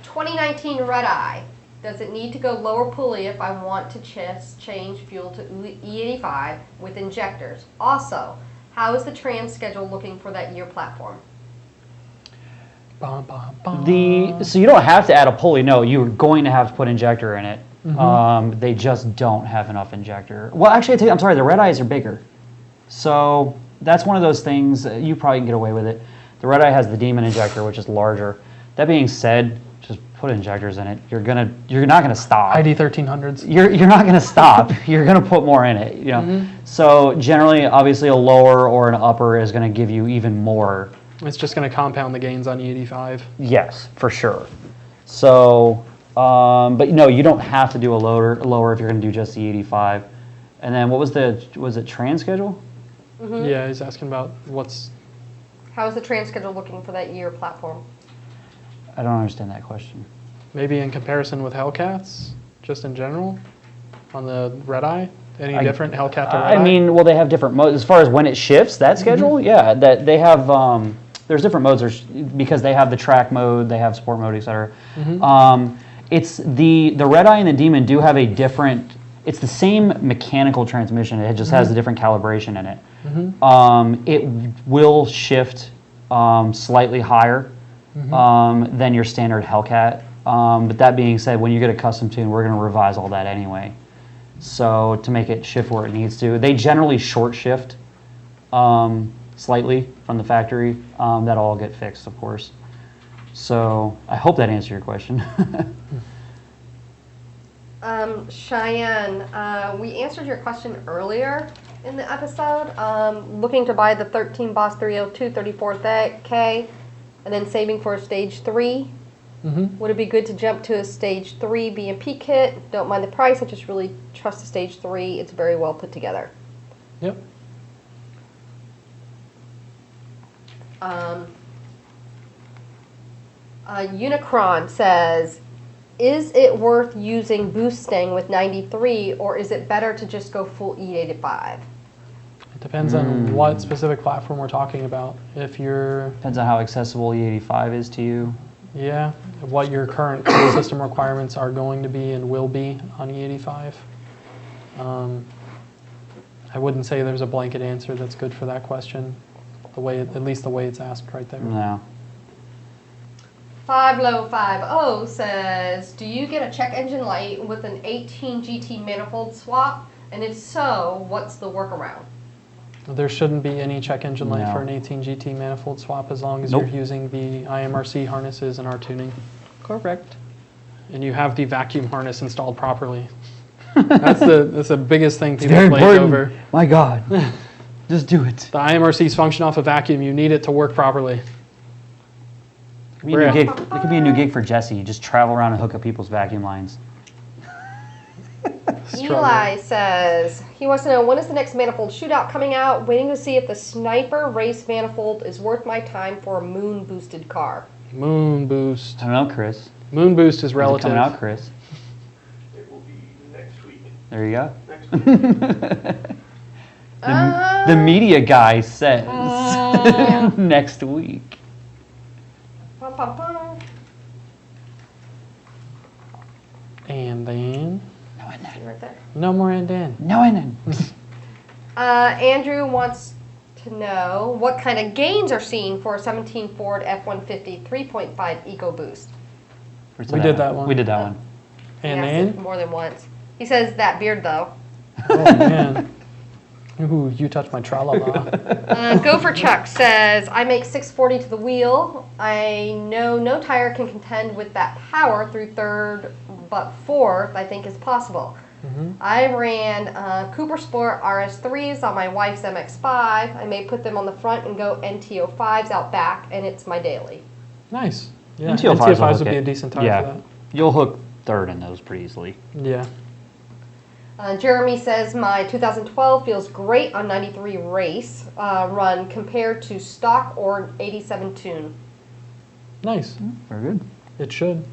2019 Red Eye. Does it need to go lower pulley if I want to change fuel to E85 with injectors? Also, how is the trans schedule looking for that year platform? Bum, bum, bum. So you don't have to add a pulley. No, you're going to have to put injector in it. They just don't have enough injector. Well, actually, I'm sorry. The red eyes are bigger, so that's one of those things you probably can get away with it. The red eye has the Demon injector, which is larger. That being said, just put injectors in it. You're not gonna stop. ID 1300s. You're not gonna stop. You're gonna put more in it. You know. So generally, obviously, a lower or an upper is gonna give you even more. It's just going to compound the gains on E85. Yes, for sure. So But no, you don't have to do a lower if you're going to do just the 85. And then what was it trans schedule? Yeah, he's asking about How's the trans schedule looking for that year platform? I don't understand that question. maybe in comparison with Hellcats, just in general, on the red eye. Any different Hellcat to red eye? I mean, well, they have different modes as far as when it shifts. That schedule, yeah, that they have. There's different modes. Because they have the track mode, they have sport mode, etc. It's the red eye and the Demon do have a different. It's the same mechanical transmission. It just has a different calibration in it. It will shift slightly higher than your standard Hellcat. But that being said, when you get a custom tune, we're going to revise all that anyway. So to make it shift where it needs to. They generally short shift slightly from the factory. That'll all get fixed, of course. So I hope that answered your question. Cheyenne, we answered your question earlier in the episode. Looking to buy the 13 Boss 302 34K and then saving for a stage 3. Would it be good to jump to a stage 3 VMP kit? Don't mind the price, I just really trust the stage 3. It's very well put together. Yep. Unicron says, is it worth using Mustang with 93 or is it better to just go full E85? It depends on what specific platform we're talking about. If you're... Depends on how accessible E85 is to you. Yeah, what your current fuel system requirements are going to be and will be on E85. I wouldn't say there's a blanket answer that's good for that question, at least the way it's asked right there. No. 5050 says, do you get a check engine light with an 18 GT manifold swap? And if so, what's the workaround? There shouldn't be any check engine light No. for an 18 GT manifold swap as long as Nope. you're using the IMRC harnesses and our tuning. Correct. And you have the vacuum harness installed properly. That's the biggest thing people glaze over. My God. Just do it. The IMRCs function off a vacuum. You need it to work properly. It could be a new gig for Jesse. You just travel around and hook up people's vacuum lines. Eli says, he wants to know, when is the next manifold shootout coming out? Waiting to see if the Sniper race manifold is worth my time for a moon boosted car. Moon boost. I don't know, Chris. Moon boost is When's it relative. coming out, Chris? It will be next week. There you go. Next week. The media guy says next week. Bum, bum, bum. And then... See right there. No more and then. No, and then. Andrew wants to know what kind of gains are seen for a 17 Ford F-150 3.5 EcoBoost. We did that one. We did that one. And He asked it then? more than once. He says that beard though. Oh, man. Ooh, you touched my tra-la-la. Gopher Chuck says, I make 640 to the wheel. I know no tire can contend with that power through third, but fourth I think is possible. I ran Cooper Sport RS3s on my wife's MX-5. I may put them on the front and go NTO5s out back, and it's my daily. Nice. Yeah, NTO5s would be a decent tire for that. You'll hook third in those pretty easily. Yeah. Jeremy says, my 2012 feels great on 93 race run compared to stock or 87 tune. Nice. Very good. It should.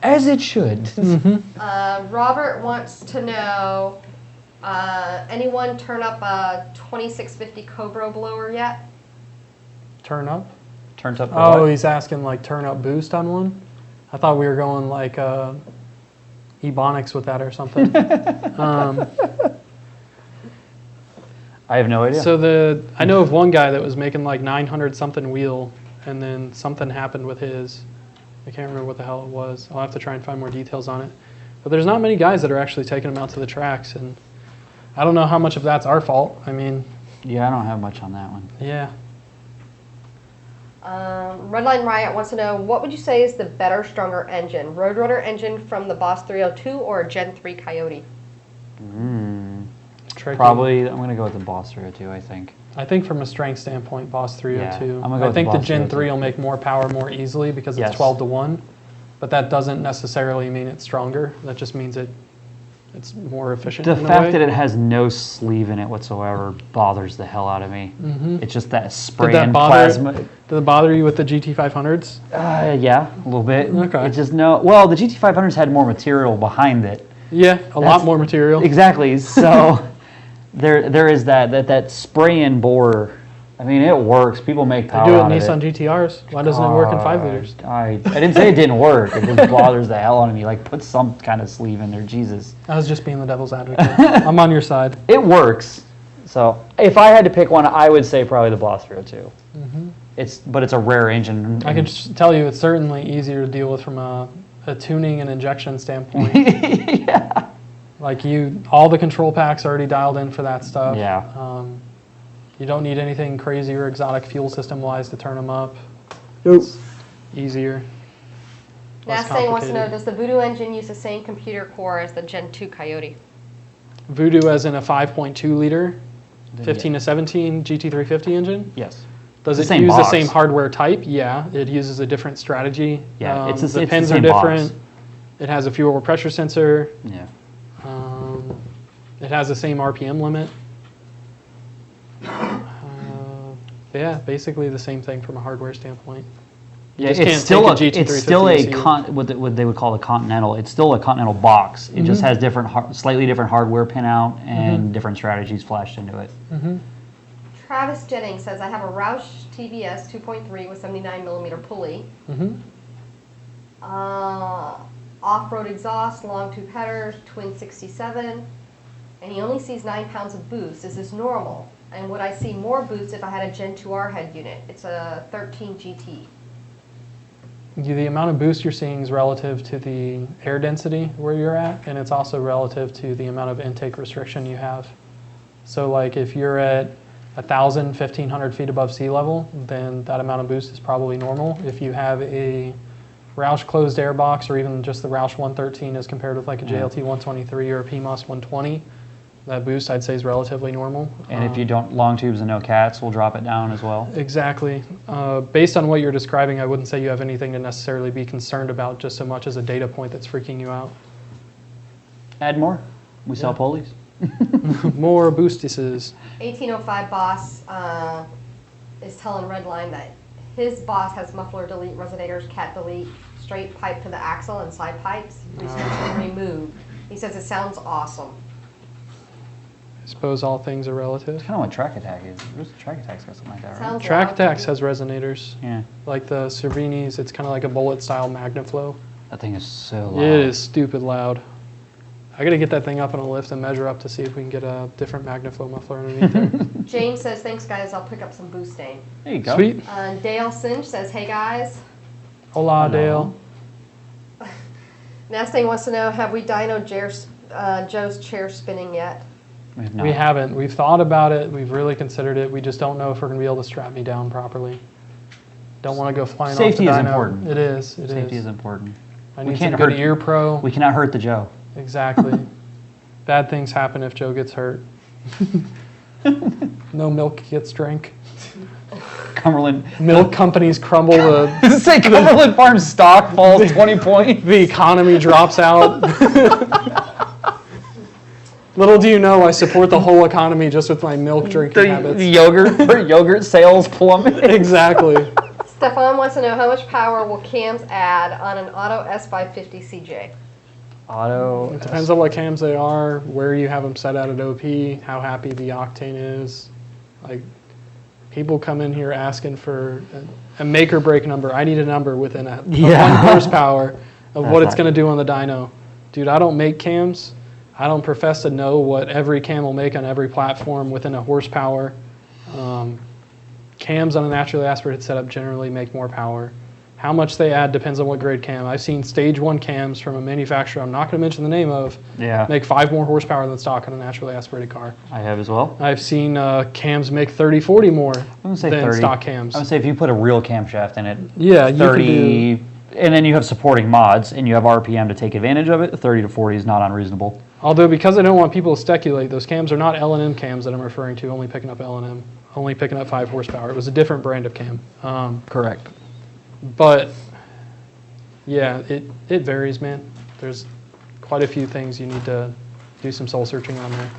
As it should. Robert wants to know, anyone turn up a 2650 Cobra blower yet? Turn up? Turns up. Oh, he's asking like turn up boost on one? I thought we were going like Ebonics with that or something. I have no idea. So I know of one guy that was making like 900 something wheel, and then something happened with his. I can't remember what the hell it was. I'll have to try and find more details on it. But there's not many guys that are actually taking them out to the tracks, and I don't know how much of that's our fault. I mean, yeah, I don't have much on that one. yeah. Redline Riot wants to know, what would you say is the better, stronger engine? Roadrunner engine from the Boss 302 or a Gen 3 Coyote? Tricky. Probably, I'm going to go with the Boss 302, I think. I think from a strength standpoint, Boss 302. Yeah, I'm gonna go I with think the the Boss Gen 302. 3 will make more power more easily because Yes. it's 12 to 1. but that doesn't necessarily mean it's stronger. That just means it's more efficient. The in a fact way. that it has no sleeve in it whatsoever bothers the hell out of me. It's just that spray Did that and bother? plasma. Did it bother you with the GT500s? Yeah, a little bit. Okay. It just well, the GT500s had more material behind it. Yeah, a lot more material. Exactly. So there is that spray and bore. I mean, it works. People make They power do it in out of Nissan GTRs. Why doesn't it work in 5 liters? I didn't say it didn't work. It just bothers the hell out of me. Like, put some kind of sleeve in there, Jesus. I was just being the devil's advocate. I'm on your side. It works. So if I had to pick one, I would say probably the Boss 302. But it's a rare engine. I can just tell you it's certainly easier to deal with from a tuning and injection standpoint. Yeah. Like all the control packs are already dialed in for that stuff. Yeah. You don't need anything crazy or exotic fuel system wise to turn them up. It's easier. less Next thing wants to know, complicated. does the Voodoo engine use the same computer core as the Gen 2 Coyote? Voodoo as in a 5.2 liter, 15 to 17 GT350 engine. Yes. Does The it same use box. the same hardware type? Yeah, it uses a different strategy. Yeah, it's the the pins same are box. different. It has a fuel pressure sensor. Yeah. It has the same RPM limit. Yeah, basically the same thing from a hardware standpoint. You Yeah, just it's can't still take a it's still a GT350 what they would call a Continental. It's still a Continental box. It just has slightly different hardware pinout and different strategies flashed into it. Travis Jennings says, I have a Roush TVS 2.3 with 79 millimeter pulley. Off-road exhaust, long tube headers, twin 67, and he only sees 9 pounds of boost. Is this normal? And would I see more boost if I had a Gen 2R head unit? It's a 13 GT. The amount of boost you're seeing is relative to the air density where you're at, and it's also relative to the amount of intake restriction you have. So like if you're at 1,000, 1,500 feet above sea level, then that amount of boost is probably normal. If you have a Roush closed air box or even just the Roush 113 as compared with like a JLT 123 or a PMOS 120, that boost I'd say is relatively normal. And if you don't long tubes and no cats, we'll drop it down as well. Exactly. Based on what you're describing, I wouldn't say you have anything to necessarily be concerned about, just so much as a data point that's freaking you out. Add more. We sell pulleys. More boostices. 1805 Boss is telling Redline that his Boss has muffler delete, resonators, cat delete, straight pipe to the axle and side pipes, restriction remove. He says it sounds awesome. I suppose all things are relative. Kind of what Track Attack is. Track Attack's got something like that, right? Sounds Track loud. Attacks has resonators. Yeah. Like the Cervini's, it's kind of like a bullet style Magnaflow. That thing is so loud. It is stupid loud. I gotta get that thing up on a lift and measure up to see if we can get a different Magnaflow muffler underneath there. James says, thanks guys, I'll pick up some Boostain. There you go. Sweet. Dale Cinch says, hey guys. Hola, Hello. Dale. Next thing wants to know, have we dynoed Joe's chair spinning yet? We haven't. We've thought about it. We've really considered it. We just don't know if we're gonna be able to strap me down properly. Don't want to go flying Safety off the is dyno. important. It is. It Safety is. is important. I We need can't some good hurt- ear pro. We cannot hurt the Joe. Exactly. Bad things happen if Joe gets hurt. No milk gets drank. Cumberland. Milk companies crumble. Say Cumberland Farm stock falls 20 points. The economy drops out. Little do you know, I support the whole economy just with my milk drinking habits. The yogurt sales plummet. Exactly. Stefan wants to know, how much power will cams add on an Auto S550 CJ? Auto. It depends on what cams they are, where you have them set at OP, how happy the octane is. Like, people come in here asking for a make or break number. I need a number within a 1 horsepower of what it's going to do on the dyno. Dude, I don't make cams. I don't profess to know what every cam will make on every platform within a horsepower. Cams on a naturally aspirated setup generally make more power. How much they add depends on what grade cam. I've seen stage 1 cams from a manufacturer I'm not going to mention the name of make 5 more horsepower than stock on a naturally aspirated car. I have as well. I've seen cams make 30, 40 more I'm say than 30. stock cams. I would say if you put a real camshaft in it, Yeah, you 30, could do, and then you have supporting mods, and you have RPM to take advantage of it, 30 to 40 is not unreasonable. although because I don't want people to speculate, those cams are not L&M cams that I'm referring to, only picking up L&M, only picking up 5 horsepower. It was a different brand of cam. Correct. But Yeah, it varies, man. There's quite a few things you need to do some soul searching on there.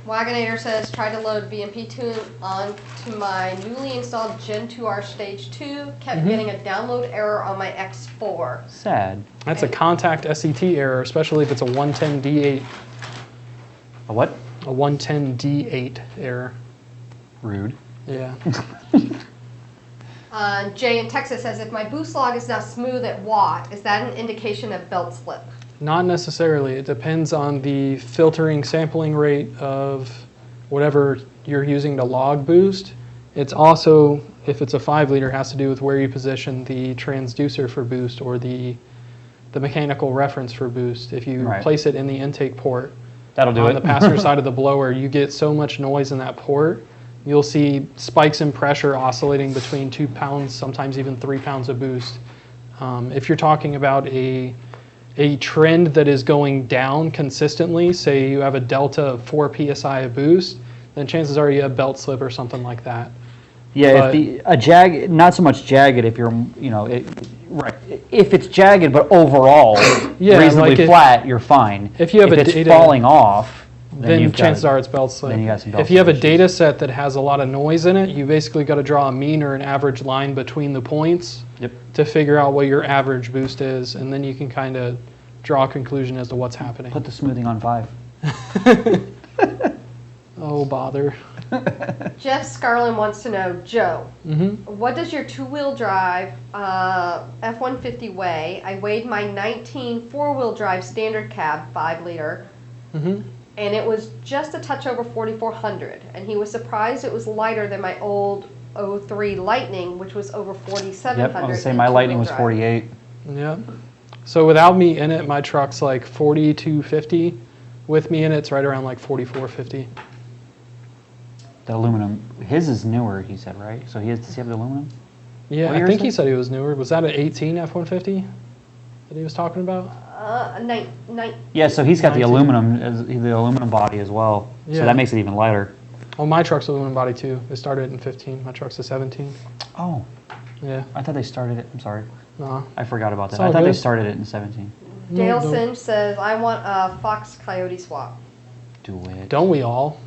Wagonator says, try to load VMP tune onto my newly installed Gen 2R Stage 2. Kept getting a download error on my X4. Sad. That's a contact SET error, especially if it's a 110D8. A what? A 110D8 error. Rude. Yeah. Jay in Texas says, if my boost log is now smooth at watt, is that an indication of belt slip? Not necessarily. It depends on the filtering sampling rate of whatever you're using to log boost. It's also, if it's a 5 liter, has to do with where you position the transducer for boost or the mechanical reference for boost. If you place it in the intake port That'll do on it. the passenger side of the blower, you get so much noise in that port. You'll see spikes in pressure oscillating between 2 pounds, sometimes even 3 pounds of boost. If you're talking about a trend that is going down consistently, say you have a delta of 4 psi of boost, then chances are you have belt slip or something like that. Yeah, if not so much jagged if you're, right. If it's jagged but overall Yeah, reasonably like flat, you're fine. If you have it's data, falling off, then chances are it's belt slip. Then you got some belt if you have slip a data set that has a lot of noise in it, you basically got to draw a mean or an average line between the points to figure out what your average boost is, and then you can kind of draw a conclusion as to what's happening. Put the smoothing on 5. Oh, bother. Jeff Scarlin wants to know, Joe, what does your two-wheel drive F-150 weigh? I weighed my 19 four-wheel drive standard cab 5 liter, and it was just a touch over 4,400. And he was surprised it was lighter than my old 03 Lightning, which was over 4,700. Yep, I was going to say my Lightning was 48. Yep. So without me in it, my truck's like 4,250. With me in it, it's right around like 4,450. The aluminum, his is newer, he said, right? So does he have the aluminum? Yeah, What I year think is he it? said he was newer. Was that an 18 F-150 that he was talking about? Yeah, so he's got the 19. aluminum body as well. Yeah. So that makes it even lighter. Oh, my truck's aluminum body too. It started in 15. My truck's a 17. Oh, Yeah. I thought they started it. I'm sorry. Nah. I forgot about that. It's all I thought they good. started it in 17. Dale No, Singe says, I want a Fox Coyote swap. Do it. Don't we all?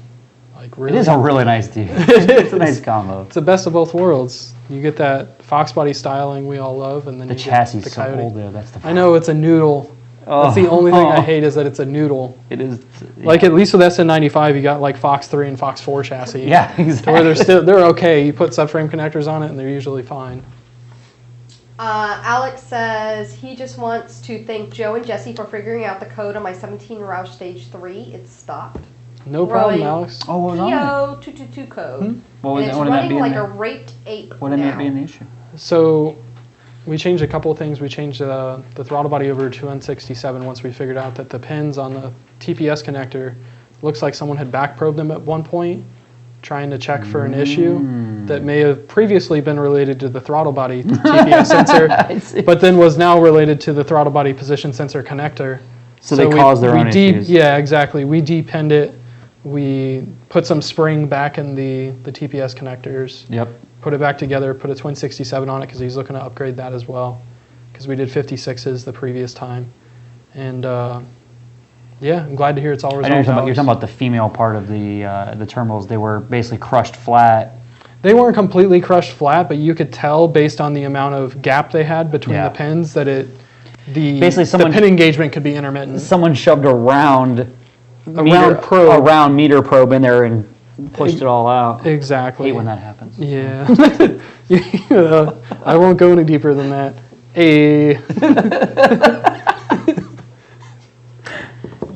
Like really? It is a really nice deal. It's a nice combo. It's the best of both worlds. You get that Fox body styling we all love, and then The you chassis get the is so Coyote. old though. That's the I know it's a noodle. That's the only thing I hate is that it's a noodle. It is. Like at least with SN95, you got like Fox 3 and Fox 4 chassis. Yeah, To exactly. where they're okay. You put subframe connectors on it, and they're usually fine. Alex says he just wants to thank Joe and Jesse for figuring out the code on my 17 Roush Stage 3. It's stopped. No problem, Running Alex. Oh, what was on it? PO222 code. What was And it's what ended up running being like there? a raped ape What ended up now. being the issue? So we changed a couple of things. We changed the throttle body over to N67 once we figured out that the pins on the TPS connector looks like someone had back probed them at one point, trying to check for an issue that may have previously been related to the throttle body TPS sensor, but then was now related to the throttle body position sensor connector. So they caused their own issues. Yeah, exactly. We depenned it. We put some spring back in the TPS connectors. Yep. Put it back together, put a twin 67 on it because he's looking to upgrade that as well, because we did 56s the previous time. And yeah, I'm glad to hear it's all I resolved. know you're Alex. talking about the female part of the terminals. They were basically crushed flat. They weren't completely crushed flat, but you could tell based on the amount of gap they had between Yeah. the pins that the Basically, pin engagement could be intermittent. Someone shoved a round meter probe in there and pushed it all out. Exactly. Hate when that happens. Yeah. Yeah. I won't go any deeper than that.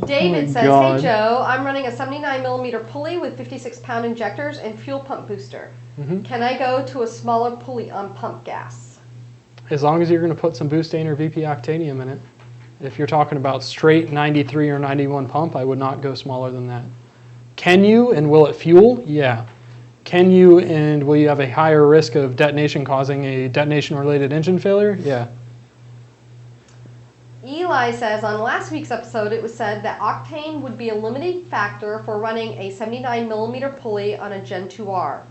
David says, God. hey Joe, I'm running a 79 millimeter pulley with 56 pound injectors and fuel pump booster. Can I go to a smaller pulley on pump gas? As long as you're going to put some butane or VP octanium in it. If you're talking about straight 93 or 91 pump, I would not go smaller than that. Can you, and will it fuel? Yeah. Can you, and will you have a higher risk of detonation causing a detonation-related engine failure? Yeah. Eli says, on last week's episode, it was said that octane would be a limiting factor for running a 79 millimeter pulley on a Gen 2R.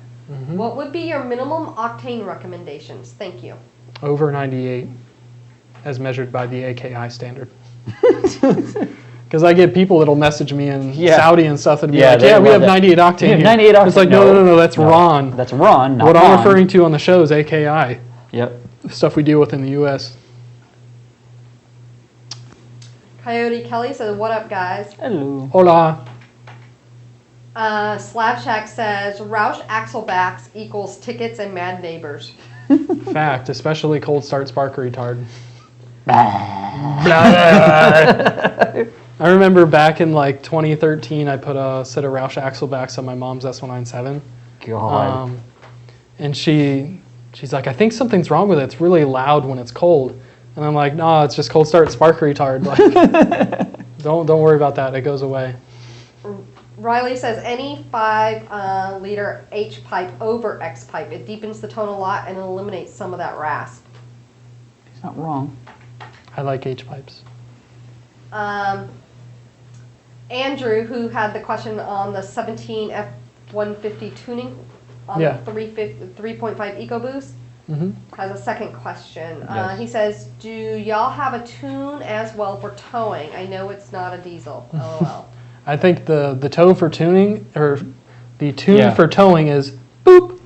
What would be your minimum octane recommendations? Thank you. Over 98. as measured by the AKI standard. Because I get people that'll message me in Saudi and stuff and be like, they yeah, we love have that. 98 octane We have here. 98 octane. It's like, no, that's RON. That's RON, not What I'm RON. referring to on the show is AKI, Yep. the stuff we deal with in the U.S. Coyote Kelly says, what up, guys? Hello. Hola. Slab Shack says, Roush axlebacks equals tickets and mad neighbors. Fact, especially cold start spark retard. I remember back in like 2013, I put a set of Roush axlebacks on my mom's S197. God. And she's like, I think something's wrong with it. It's really loud when it's cold. And I'm like, no, it's just cold start spark retard. Like, don't worry about that. It goes away. Riley says, any 5 liter H pipe over X pipe. It deepens the tone a lot and eliminates some of that rasp. He's not wrong. I like H pipes. Andrew, who had the question on the 17 F-150 tuning on Yeah. the 3.5 EcoBoost, has a second question. Yes. He says, do y'all have a tune as well for towing? I know it's not a diesel, LOL. I think the tow for tuning, or the tune Yeah. for towing is boop.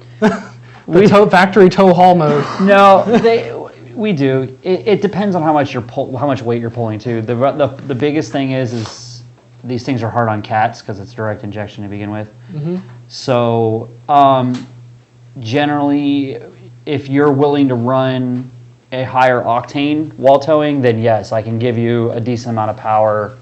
Factory tow haul mode. No, we do. It depends on how much how much weight you're pulling too. The biggest thing is these things are hard on cats because it's direct injection to begin with. So generally, if you're willing to run a higher octane while towing, then yes, I can give you a decent amount of power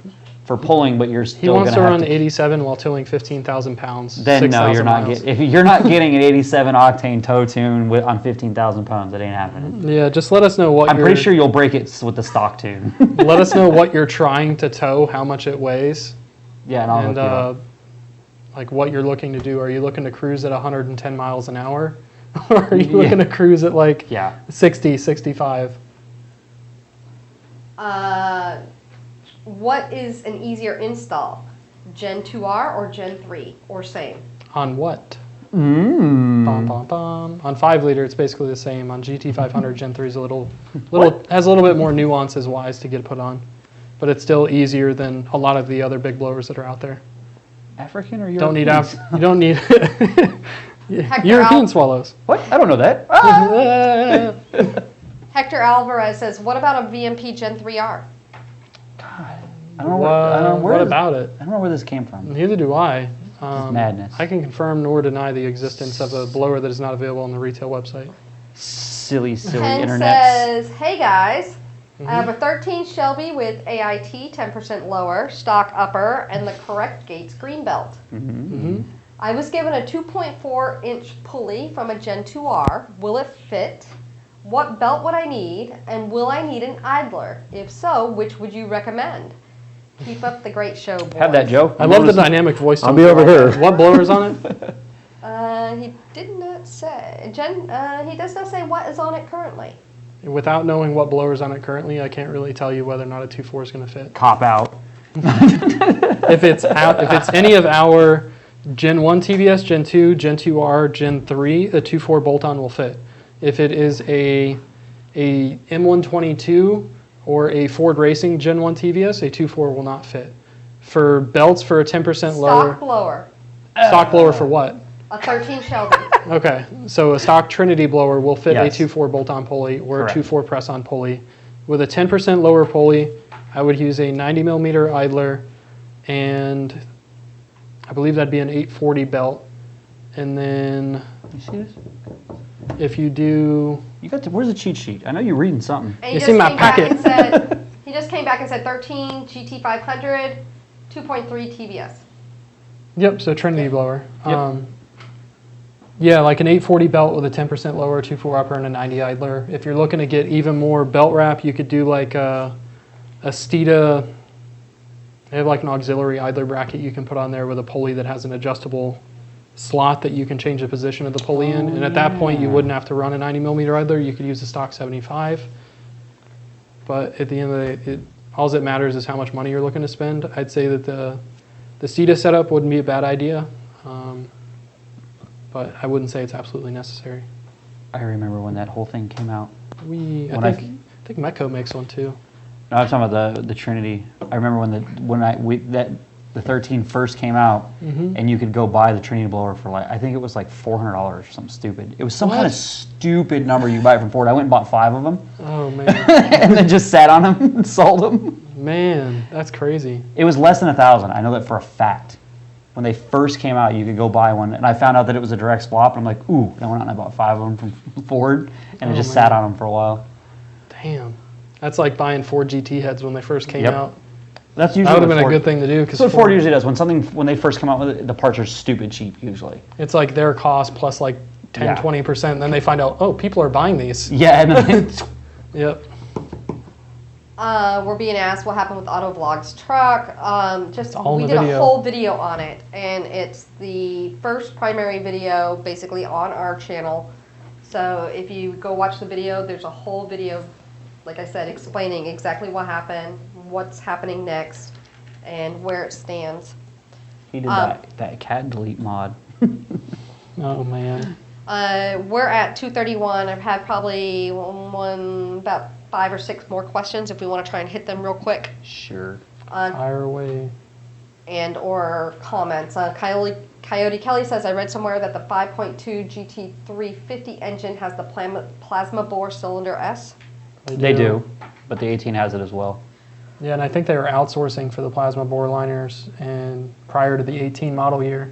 for pulling, but you're He still wants going to to run have to. 87 while towing 15,000 pounds. Then no, 6,000 you're not miles. if you're not getting an 87 octane tow tune on 15,000 pounds. It ain't happening. Yeah, just let us know what I'm pretty sure you'll break it with the stock tune. Let us know what you're trying to tow, how much it weighs, Yeah, and I'll hook and you up. like what you're looking to do. Are you looking to cruise at 110 miles an hour? Or are you looking to cruise at like Yeah. 60, 65? What is an easier install? Gen 2R or Gen 3? Or same? On what? Mm. Bum, bum, bum. On 5 liter, it's basically the same. On GT500, Gen 3 is has a little bit more nuances wise to get put on, but it's still easier than a lot of the other big blowers that are out there. African or European? You don't need Hector European swallows. What? I don't know that. Ah! Hector Alvarez says, what about a VMP Gen 3R? God, I don't know where What about it? I don't know where this came from. Neither do I. Madness. I can confirm nor deny the existence of a blower that is not available on the retail website. Silly Ken internet. says, hey guys, I have a 13 Shelby with AIT 10% lower, stock upper, and the correct Gates green belt. I was given a 2.4 inch pulley from a Gen 2R. Will it fit? What belt would I need? And will I need an idler? If so, which would you recommend? Keep up the great show, boys. Have that, Joe. I love the dynamic voice. I'll be over here. What blower's on it? He did not say. He does not say what is on it currently. Without knowing what blower's on it currently, I can't really tell you whether or not a 2.4 is going to fit. Cop out. If it's any of our Gen 1 TVS, Gen 2, Gen 2R, Gen 3, a 2.4 bolt-on will fit. If it is a M122 or a Ford Racing Gen 1 TVS, a 2.4 will not fit. For belts for a 10% lower... Stock blower. Stock blower for what? A 13 Shelby. Okay, so a stock Trinity blower will fit Yes. a 2.4 bolt-on pulley or Correct. a 2.4 press-on pulley. With a 10% lower pulley, I would use a 90 millimeter idler, and I believe that'd be an 840 belt. And then You see this? if you do, Where's the cheat sheet? I know you're reading something. And You see my packet. He just came back and said 13 GT500, 2.3 TVS. yep, so Trinity blower. Yep. Yeah, like an 840 belt with a 10% lower, 2.4 upper, and a 90 idler. If you're looking to get even more belt wrap, you could do like a Steeda. They have like an auxiliary idler bracket you can put on there with a pulley that has an adjustable slot that you can change the position of the pulley in. And at that point, you wouldn't have to run a 90 millimeter idler. You could use a stock 75. But at the end of the day, all that matters is how much money you're looking to spend. I'd say that the Steeda setup wouldn't be a bad idea. But I wouldn't say it's absolutely necessary. I remember when that whole thing came out. I When think I think Mecco makes one too. No, I'm talking about the Trinity. I remember the 13 first came out, and you could go buy the Trinity blower for I think it was like $400 or something stupid. It was some kind of stupid number you buy it from Ford. I went and bought 5 of them. Oh man. And then just sat on them and sold them. Man, that's crazy. It was less than 1,000. I know that for a fact. When they first came out, you could go buy one, and I found out that it was a direct swap, and I'm like, ooh. And I went out and I bought 5 of them from Ford, and I just sat on them for a while. Damn. That's like buying Ford GT heads when they first came out. That's usually that would have been Ford, a good thing to do. That's what Ford usually does. When they first come out with it, the parts are stupid cheap usually. It's like their cost plus like 10, 20%, and then they find out, oh, people are buying these. Yeah, and then Yep. We're being asked what happened with Autovlog's truck. We did a whole video on it, and it's the first primary video basically on our channel. So if you go watch the video, there's a whole video, like I said, explaining exactly what happened, what's happening next, and where it stands. he did that cat delete mod. Oh man. We're at 2:31. I've had probably about 5 or 6 more questions if we want to try and hit them real quick. Sure. Fire away. And or comments. Coyote Kelly says, I read somewhere that the 5.2 GT350 engine has the plasma bore cylinder S. They do, but the 18 has it as well. Yeah, and I think they were outsourcing for the plasma bore liners and prior to the 18 model year.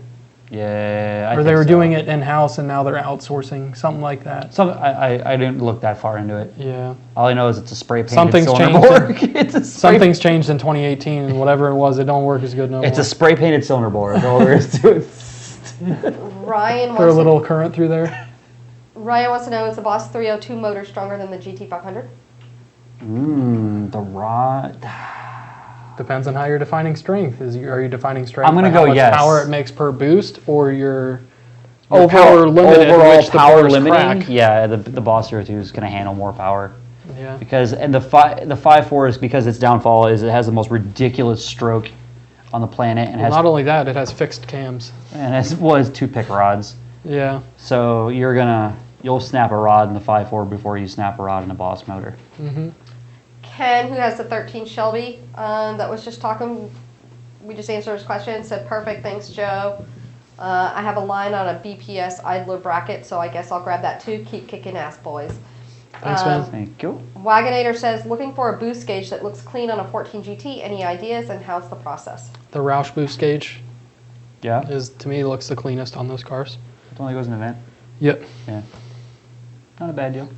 Yeah, Or they were doing it in-house and now they're outsourcing, something like that. I didn't look that far into it. Yeah. All I know is it's a spray painted Something's cylinder changed. bore. Something's changed in 2018 and whatever it was, it don't work as good no more. It's a spray painted cylinder bore. That's all there is to it. Ryan Throw a wants little current through there. Ryan wants to know, is the Boss 302 motor stronger than the GT500? The rod. Depends on how you're defining strength. Are you defining strength I'm gonna by how go much yes. power it makes per boost, or your Overall power limited, which the power bores limiting. crack? Yeah, the Boss 02 is going to handle more power. Yeah. Because the 5.4 is because its downfall is it has the most ridiculous stroke on the planet and Well, not only that, it has fixed cams. it's 2 pick rods. Yeah. So you'll snap a rod in the 5.4 before you snap a rod in a Boss motor. Mm-hmm. Ken, who has the 13 Shelby, that was just talking, we just answered his question, said, perfect, thanks, Joe. I have a line on a BPS idler bracket, so I guess I'll grab that too. Keep kicking ass, boys. Thanks, man. Thank you. Wagonator says, looking for a boost gauge that looks clean on a 14 GT. Any ideas, and how's the process? The Roush boost gauge Yeah? to me, looks the cleanest on those cars. It only goes in a vent? Yep. Yeah. Not a bad deal.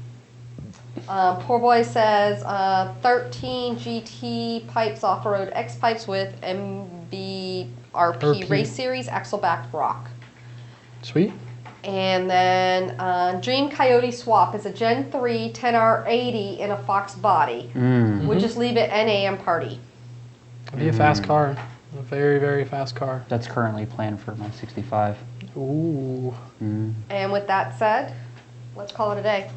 Poor boy says 13 GT pipes off-road X pipes with MBRP RP. race series axle back rock. Sweet. And then Dream Coyote swap is a Gen 3 10R80 in a Fox body. Would just leave it NA and party. It'd be a fast car. A very, very fast car. That's currently planned for my 65. Ooh. And with that said, let's call it a day.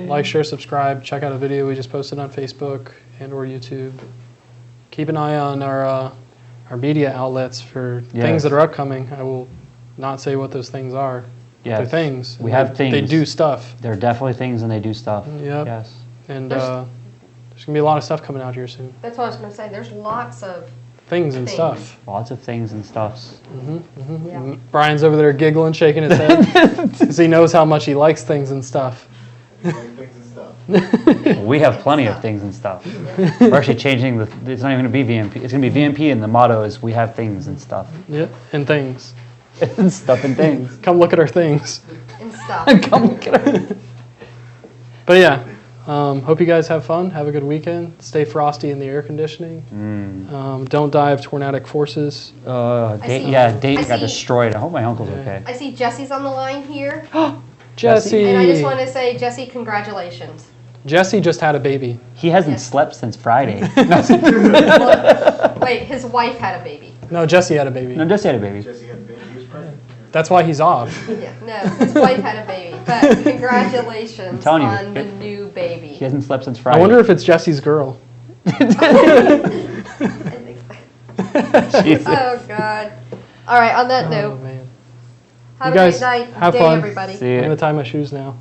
Like, share, subscribe. Check out a video we just posted on Facebook and or YouTube. Keep an eye on our media outlets for things that are upcoming. I will not say what those things are. Yes. They're things. We have things. They do stuff. They're definitely things and they do stuff. Yep. Yes. And There's going to be a lot of stuff coming out here soon. That's what I was going to say. There's lots of Things and Things. stuff. Lots of things and stuffs. Yeah. Brian's over there giggling, shaking his head because he knows how much he likes things and stuff. Things and stuff. We have plenty of things and stuff. We're actually changing it's not even going to be VMP. It's going to be VMP and the motto is we have things and stuff. Yep, and things. And stuff and things. Come look at our things. and stuff. Come look at our But yeah, hope you guys have fun. Have a good weekend. Stay frosty in the air conditioning. Don't die of tornadic forces. see- Dayton I got see- destroyed. I hope my uncle's okay. I see Jesse's on the line here. Jesse. And I just want to say, Jesse, congratulations. Jesse just had a baby. He hasn't Yes. slept since Friday. Well, wait, his wife had a baby. No, Jesse had a baby. No, Jesse had a baby. Jesse had a baby. He was pregnant. That's why he's off. Yeah, no, his wife had a baby. But congratulations telling you, on the new baby. He hasn't slept since Friday. I wonder if it's Jesse's girl. Jesus. Oh, God. All right, on that Oh, note, man. have You a guys great night, have day, fun. everybody. See I'm ya. going to tie my shoes now.